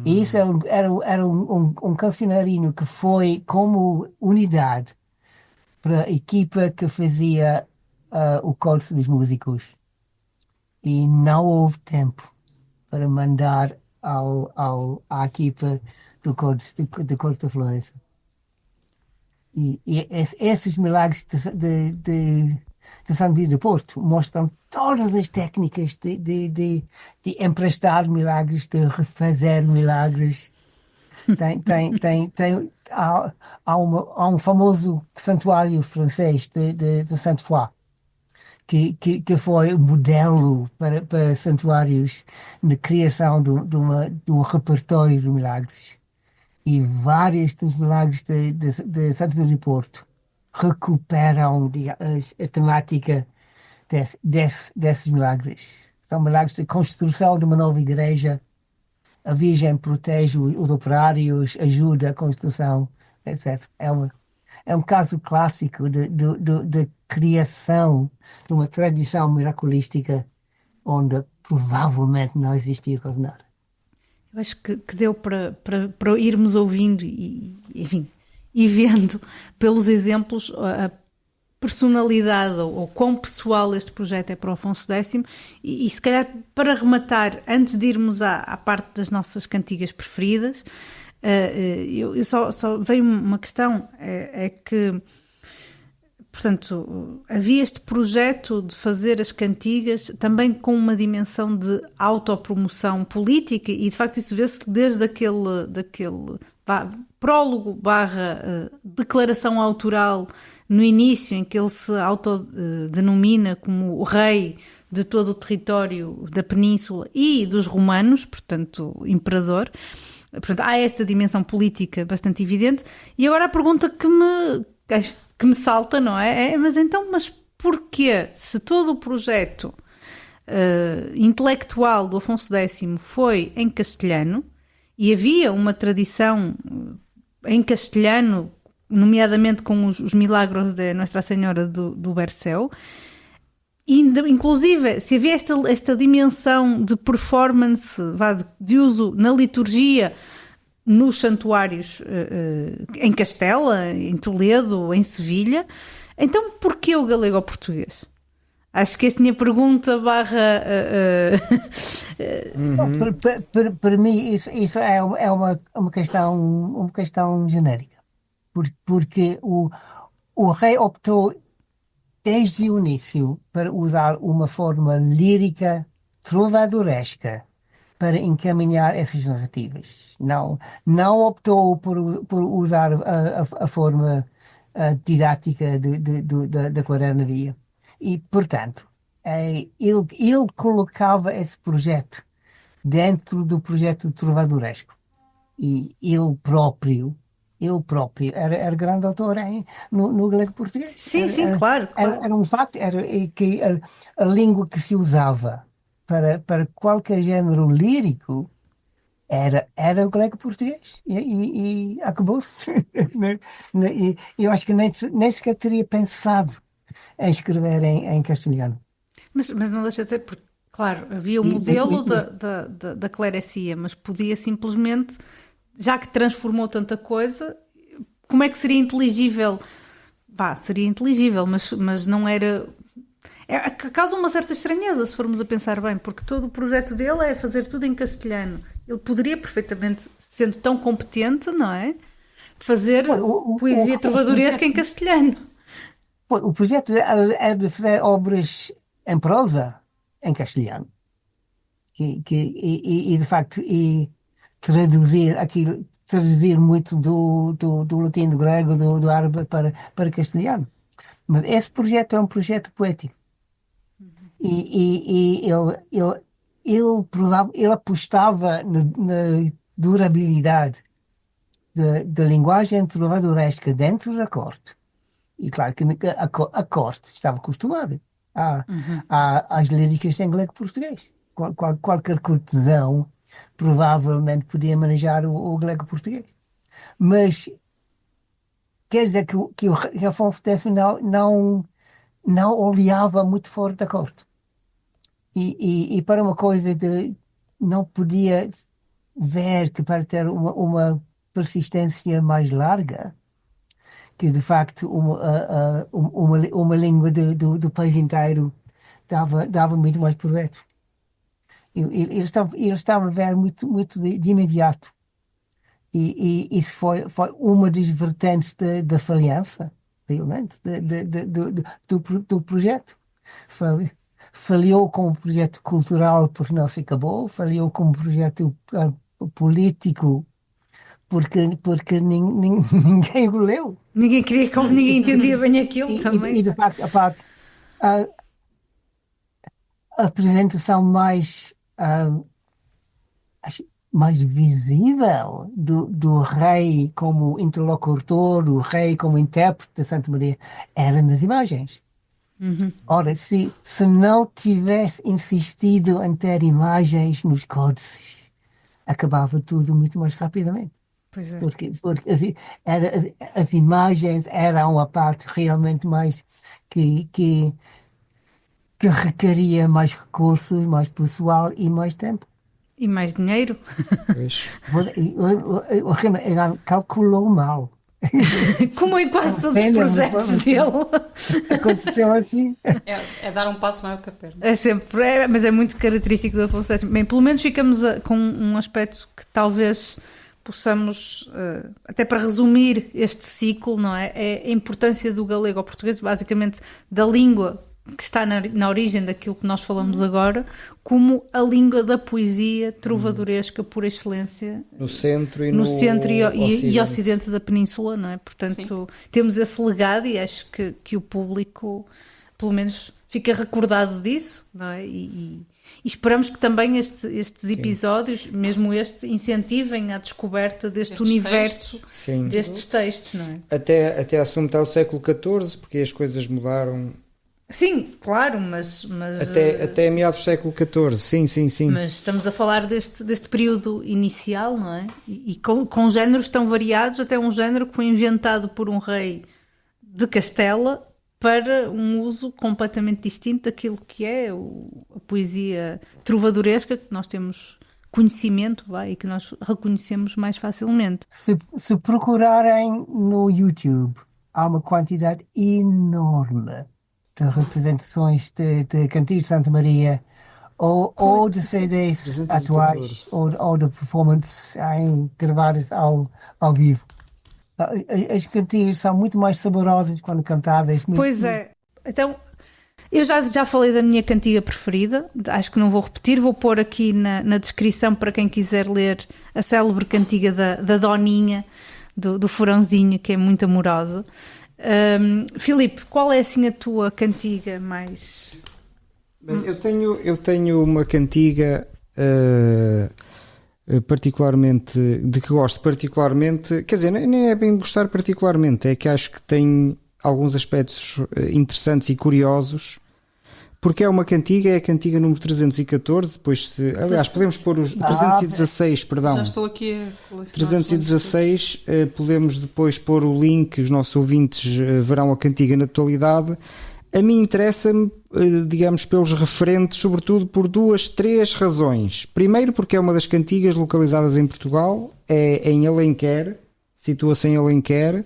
E isso era um cancioneirinho que foi como unidade para a equipa que fazia o curso dos músicos. E não houve tempo para mandar à equipa do curso da Florença. E esses milagres de Santa Maria do Porto mostram todas as técnicas de emprestar milagres, de refazer milagres. Há um famoso santuário francês de Sainte-Foy que foi modelo para santuários de criação de um repertório de milagres. E vários dos milagres de Santa Maria do Porto recuperam a temática desses milagres. São milagres de construção de uma nova igreja. A Virgem protege os operários, ajuda a construção, etc. É um caso clássico de criação de uma tradição miraculística onde provavelmente não existia quase nada. Eu acho que deu para irmos ouvindo e vendo pelos exemplos a personalidade ou quão pessoal este projeto é para o Afonso X e se calhar para rematar, antes de irmos à parte das nossas cantigas preferidas, eu só veio uma questão, é que, portanto, havia este projeto de fazer as cantigas também com uma dimensão de autopromoção política e de facto isso vê-se desde daquele prólogo / declaração autoral no início, em que ele se autodenomina como o rei de todo o território da península e dos romanos, portanto, imperador. Portanto, há essa dimensão política bastante evidente. E agora a pergunta que me salta, não é? Mas porquê, se todo o projeto intelectual do Afonso X foi em castelhano, e havia uma tradição em castelhano, nomeadamente com os milagros de Nossa Senhora do Berceu, inclusive se havia esta dimensão de performance, de uso na liturgia, nos santuários em Castela, em Toledo, em Sevilha. Então, porquê o galego-português? Acho que essa minha pergunta barra... Para mim, isso é uma questão genérica. Porque o rei optou desde o início para usar uma forma lírica trovadoresca para encaminhar essas narrativas. Não optou por usar a forma didática da quadernaria. E, portanto, ele colocava esse projeto dentro do projeto trovadoresco. E ele próprio era grande autor no galego português. Sim, claro. Era um facto, que a língua que se usava para qualquer género lírico era o galego português. E acabou-se. E eu acho que nem sequer teria pensado em escrever em castelhano. Mas não deixa de ser, porque, claro, havia o modelo da clerecia, mas podia simplesmente, já que transformou tanta coisa, como é que seria inteligível? Seria inteligível, mas não era... causa uma certa estranheza, se formos a pensar bem, porque todo o projeto dele é fazer tudo em castelhano. Ele poderia perfeitamente, sendo tão competente, não é? Fazer poesia trovadoresca em castelhano. O projeto é de fazer obras em prosa em castelhano. E de facto, traduzir muito do latim, do grego, do árabe para castelhano. Mas esse projeto é um projeto poético. E ele apostava na durabilidade da linguagem trovadoresca dentro da corte. E claro que a corte estava acostumada às líricas em galego português. Qualquer cortesão provavelmente podia manejar o galego português. Mas quer dizer que o Afonso X não olhava muito fora da corte. E para uma coisa não podia ver que para ter uma persistência mais larga, que de facto uma língua do país inteiro dava muito mais proveito. Ele estava a ver muito de imediato. E isso foi uma das vertentes da falhança, realmente, do projeto. Falhou como projeto cultural porque não se acabou, falhou como projeto político porque ninguém o leu. Ninguém queria, como ninguém entendia bem aquilo também. E de facto, a apresentação mais visível do rei como interlocutor, do rei como intérprete de Santa Maria, era nas imagens. Ora, se não tivesse insistido em ter imagens nos códices, acabava tudo muito mais rapidamente. Pois é. Porque as imagens eram a parte realmente mais que requeria mais recursos, mais pessoal e mais tempo. E mais dinheiro. O Renan calculou mal. Como em quase todos os projetos dele. Aconteceu assim. É dar um passo maior que a perna. É sempre, mas é muito característico do Afonso X. Bem, pelo menos ficamos com um aspecto que talvez possamos, até para resumir este ciclo, não é? É a importância do galego ao português, basicamente da língua que está na origem daquilo que nós falamos agora, como a língua da poesia trovadoresca por excelência no centro e ocidente da península, não é? Portanto, sim, temos esse legado e acho que o público, pelo menos, fica recordado disso, não é? E esperamos que também estes episódios, sim, mesmo estes, incentivem a descoberta deste universo textos. Destes textos, não é? Até assume ao século XIV, porque as coisas mudaram. Sim, claro, mas até meados do século XIV, sim. Mas estamos a falar deste período inicial, não é? E com géneros tão variados, até um género que foi inventado por um rei de Castela para um uso completamente distinto daquilo que é a poesia trovadoresca que nós temos conhecimento, vai, e que nós reconhecemos mais facilmente. Se procurarem no YouTube, há uma quantidade enorme de representações de cantigos de Santa Maria ou de CDs atuais ou de performance gravadas ao vivo. As cantigas são muito mais saborosas quando cantadas. Pois é. Então, eu já falei da minha cantiga preferida, acho que não vou repetir, vou pôr aqui na descrição para quem quiser ler a célebre cantiga da Doninha, do Furãozinho, que é muito amorosa. Filipe, qual é assim a tua cantiga mais... Bem, eu tenho uma cantiga particularmente, de que gosto particularmente, quer dizer, nem é bem gostar particularmente, é que acho que tem alguns aspectos interessantes e curiosos, porque é uma cantiga, é a cantiga número 314, depois aliás, podemos pôr os 316, perdão. Já estou aqui a 316, podemos depois pôr o link, os nossos ouvintes verão a cantiga na totalidade. A mim interessa-me, digamos, pelos referentes, sobretudo por 3 razões. Primeiro, porque é uma das cantigas localizadas em Portugal, é em Alenquer, situa-se em Alenquer.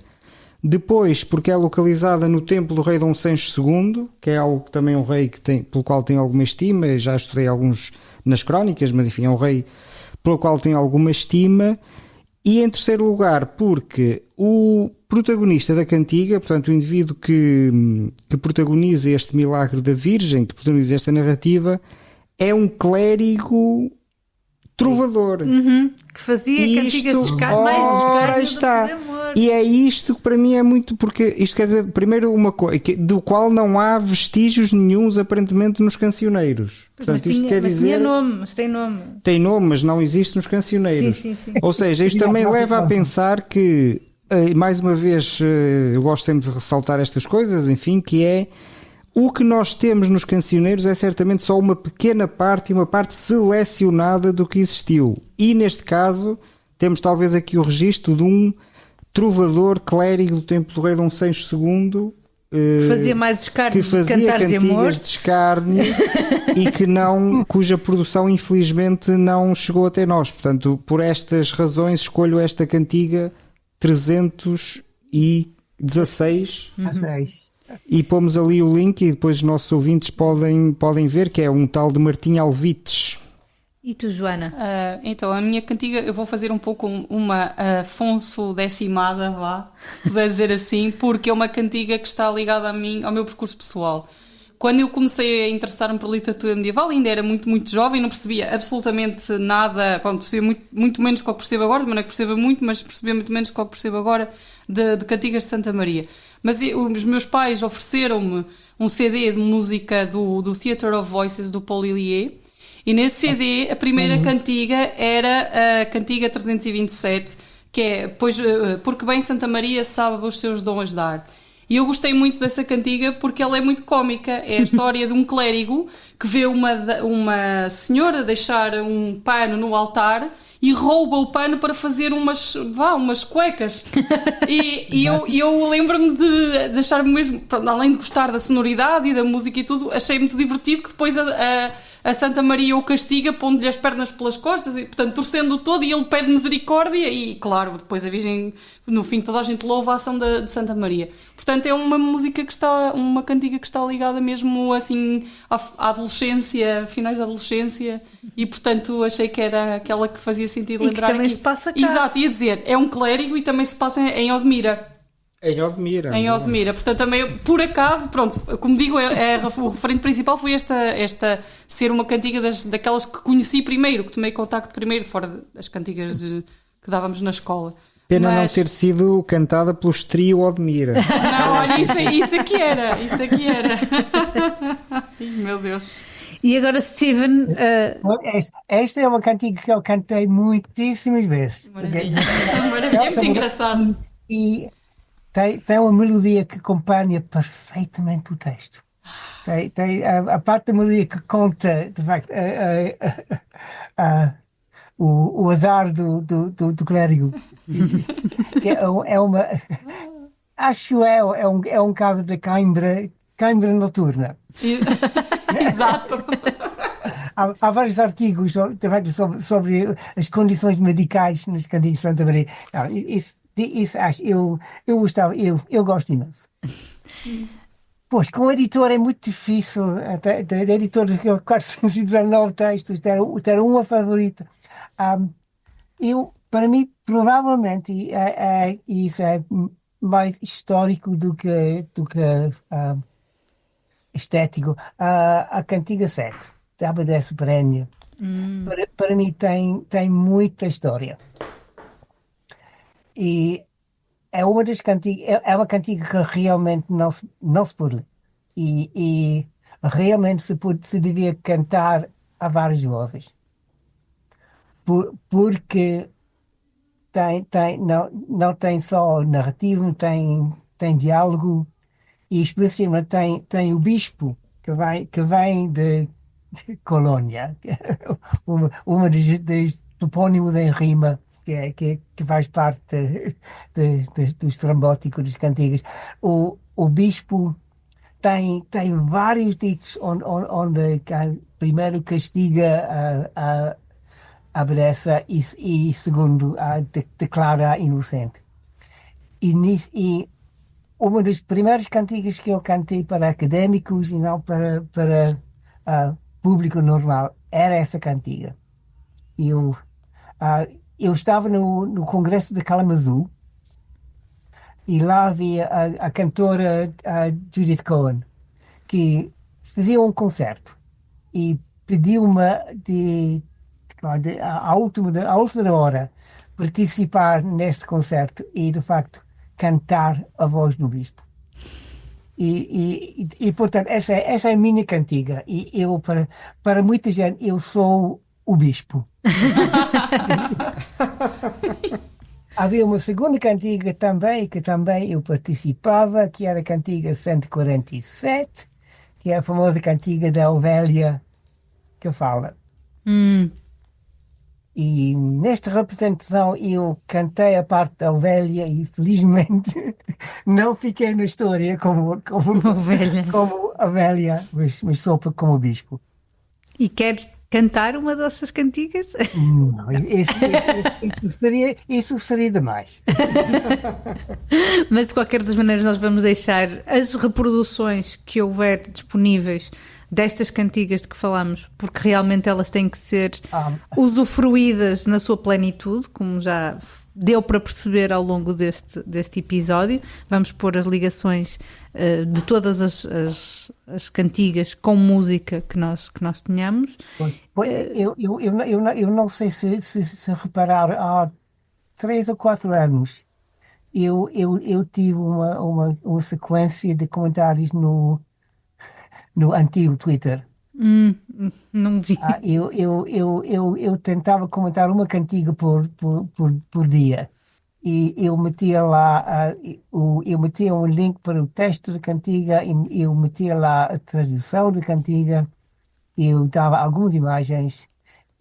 Depois, porque é localizada no templo do rei Dom Sancho II, que é algo que também é um rei pelo qual tenho alguma estima, já estudei alguns nas crónicas, mas enfim, é um rei pelo qual tenho alguma estima. E em terceiro lugar, porque o protagonista da cantiga, portanto o indivíduo que protagoniza este milagre da Virgem, que protagoniza esta narrativa, é um clérigo trovador. Que fazia cantigas mais está. E é isto que para mim é muito, porque isto quer dizer, primeiro, uma coisa do qual não há vestígios nenhuns aparentemente nos cancioneiros. Portanto, isto quer dizer, tinha nome, mas tem nome. Tem nome, mas não existe nos cancioneiros. Sim. Ou seja, isto também leva a pensar que, mais uma vez, eu gosto sempre de ressaltar estas coisas, enfim, que é o que nós temos nos cancioneiros é certamente só uma pequena parte e uma parte selecionada do que existiu. E neste caso, temos talvez aqui o registro de um trovador clérigo do templo do rei Dom Sancho II, que fazia mais escárnio, que fazia cantigas de escárnio e cuja produção infelizmente não chegou até nós. Portanto, por estas razões escolho esta cantiga 316 e pomos ali o link e depois os nossos ouvintes podem ver, que é um tal de Martim Alvites. E tu, Joana? Então, a minha cantiga, eu vou fazer um pouco uma Afonso decimada, vá, se puder dizer assim, porque é uma cantiga que está ligada a mim, ao meu percurso pessoal. Quando eu comecei a interessar-me por literatura medieval, ainda era muito, muito jovem, não percebia absolutamente nada, percebia muito menos do que eu percebo agora, de maneira que perceba muito, mas percebia muito menos do que eu percebo agora de cantigas de Santa Maria. Mas os meus pais ofereceram-me um CD de música do Theatre of Voices, do Paul Illier, e nesse CD a primeira cantiga era a cantiga 327, que é porque bem Santa Maria sabe os seus dons dar. E eu gostei muito dessa cantiga porque ela é muito cómica. É a história de um clérigo que vê uma senhora deixar um pano no altar e rouba o pano para fazer umas cuecas. E eu lembro-me de achar mesmo, além de gostar da sonoridade e da música e tudo, achei muito divertido que depois a Santa Maria o castiga pondo-lhe as pernas pelas costas, e, portanto, torcendo-o todo, e ele pede misericórdia e, claro, depois a Virgem, no fim, toda a gente louva a ação de Santa Maria. Portanto, é uma uma cantiga que está ligada mesmo, assim, à adolescência, finais da adolescência, e, portanto, achei que era aquela que fazia sentido e lembrar que também aqui. Se passa cá. Exato, ia dizer, é um clérigo e também se passa em Odmira. Em Odmira. Em Odmira. Portanto, também, por acaso, pronto, como digo, o referente principal foi esta ser uma cantiga daquelas que conheci primeiro, que tomei contacto primeiro, fora das cantigas que dávamos na escola. Pena não ter sido cantada pelo trio Odmira. Não, olha, isso aqui era. Meu Deus. E agora, Steven... Esta é uma cantiga que eu cantei muitíssimas vezes. Maravilha, é muito engraçado. E tem uma melodia que acompanha perfeitamente o texto. Tem a parte da melodia que conta, de facto, o azar do clérigo. É uma... Acho é um caso de cãibra noturna. Exato. há vários artigos sobre as condições medicais nas cantigas de Santa Maria. Não, isso acho, eu gostava, eu gosto imenso. Pois, com o editor é muito difícil, até de editores que eu 419 textos, ter uma favorita. Para mim, provavelmente, isso é mais histórico do que estético. A Cantiga 7, da Abadessa Perénia, para mim tem muita história. E é uma das cantigas, é uma cantiga que realmente não se pode ler. E realmente se devia cantar a várias vozes. Porque não tem só narrativo, tem diálogo, e especialmente tem o bispo que vem de Colônia, uma dos topónimos em rima, que faz parte do estrambótico das cantigas. O bispo tem vários ditos onde primeiro castiga a Abadessa e segundo declara inocente. E uma das primeiras cantigas que eu cantei para académicos e não para público normal era essa cantiga. Eu estava no Congresso de Kalamazoo e lá havia a cantora Judith Cohen, que fazia um concerto e pediu-me à última da hora participar neste concerto e, de facto, cantar a voz do bispo. E portanto, essa é a minha cantiga. E eu, para muita gente, eu sou o bispo. Havia uma segunda cantiga também, que também eu participava, que era a cantiga 147, que é a famosa cantiga da ovelha que fala. E nesta representação eu cantei a parte da ovelha e felizmente não fiquei na história como a ovelha, mas só como o bispo. E queres cantar uma dessas cantigas? Não, isso seria demais. Mas de qualquer das maneiras nós vamos deixar as reproduções que houver disponíveis destas cantigas de que falamos, porque realmente elas têm que ser usufruídas na sua plenitude, como já deu para perceber ao longo deste episódio. Vamos pôr as ligações de todas as cantigas com música que nós tenhamos. Eu não sei se reparar, há 3 ou 4 anos eu tive uma sequência de comentários no antigo Twitter. Não vi. Eu tentava comentar uma cantiga por dia e eu metia lá eu metia um link para o texto da cantiga e eu metia lá a tradução da cantiga, eu dava algumas imagens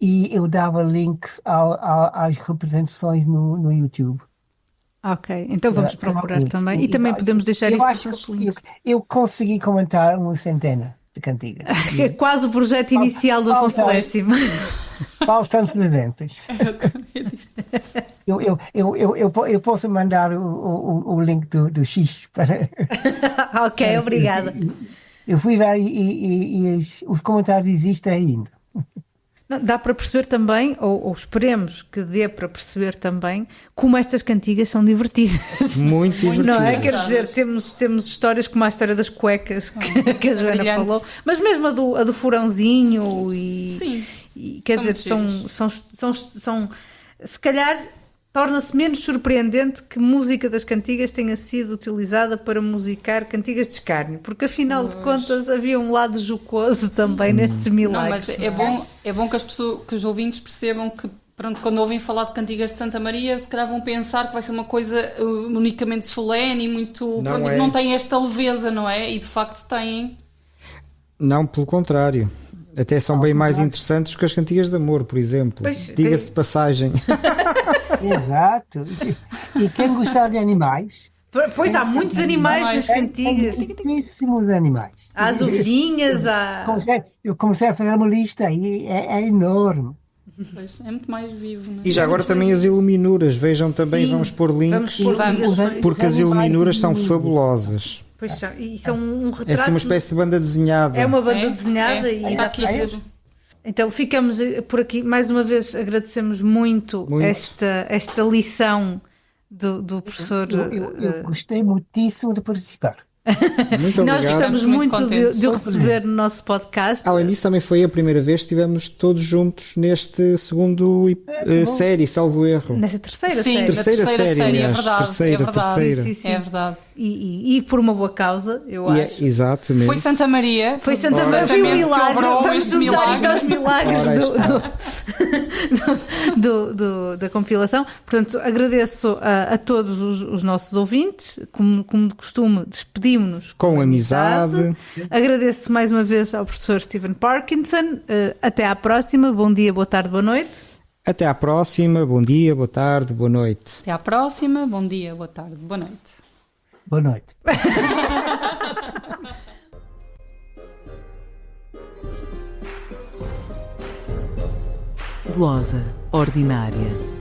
e eu dava links às representações no YouTube. Ok, então vamos procurar também. E também podemos deixar isso nos links. Eu consegui comentar uma centena de cantigas. É quase o projeto inicial do Afonso X. Faltam 300. Eu posso mandar o link do X para... Ok, obrigada. Eu fui ver e os comentários existem ainda. Não, dá para perceber também, ou esperemos que dê para perceber também, como estas cantigas são divertidas. Muito divertidas. Não é? Quer dizer, temos histórias como a história das cuecas que a Joana brilhante. falou, mas mesmo a do furãozinho Sim. e quer dizer, são se calhar torna-se menos surpreendente que música das cantigas tenha sido utilizada para musicar cantigas de escárnio, porque afinal de contas havia um lado jocoso também nestes milagres. Não, mas é bom que os ouvintes percebam que, pronto, quando ouvem falar de cantigas de Santa Maria, se calhar vão pensar que vai ser uma coisa unicamente solene e muito... Não tem esta leveza, não é? E de facto têm. Não, pelo contrário. Até são bem mais interessantes que as cantigas de amor, por exemplo. Diga-se de passagem. Exato. E quem gostar de animais, Pois há muitos animais nas Tem cantigas. muitíssimos animais. Há as ovelhinhas, há. Eu comecei a fazer uma lista e é enorme. Pois, é muito mais vivo, não é? E já agora também as iluminuras. Vejam também, Sim, vamos pôr links, vamos pôr Vamos. ligações. porque as iluminuras são fabulosas. Pois são, e são um É retrato. assim uma espécie de banda desenhada. É uma banda desenhada e Está dá aqui para- a dizer. Então ficamos por aqui. Mais uma vez agradecemos muito, Muito. esta lição do professor. Eu gostei muitíssimo de participar. Muito Nós obrigado. gostamos Estamos muito muito contentes. de o receber no nosso podcast. Além disso, também foi a primeira vez que estivemos todos juntos neste segundo série, salvo erro. Nessa terceira Sim, série. na Terceira série, é aliás. verdade. Terceira, é verdade. terceira. Sim, sim. É verdade. E por uma boa causa, eu E acho. exatamente. Foi Santa Maria. Foi Santa Maria, foi um Certamente que milagre. obrou Vamos este juntar isto aos milagre. milagres Ora da compilação. Portanto, agradeço a todos os nossos ouvintes. Como de costume, despedimos-nos Com amizade. Agradeço mais uma vez ao professor Stephen Parkinson. Até à próxima. Bom dia, boa tarde, boa noite. Até à próxima. Bom dia, boa tarde, boa noite. Até à próxima. Bom dia, boa tarde, boa noite. Boa noite. Glosa ordinária.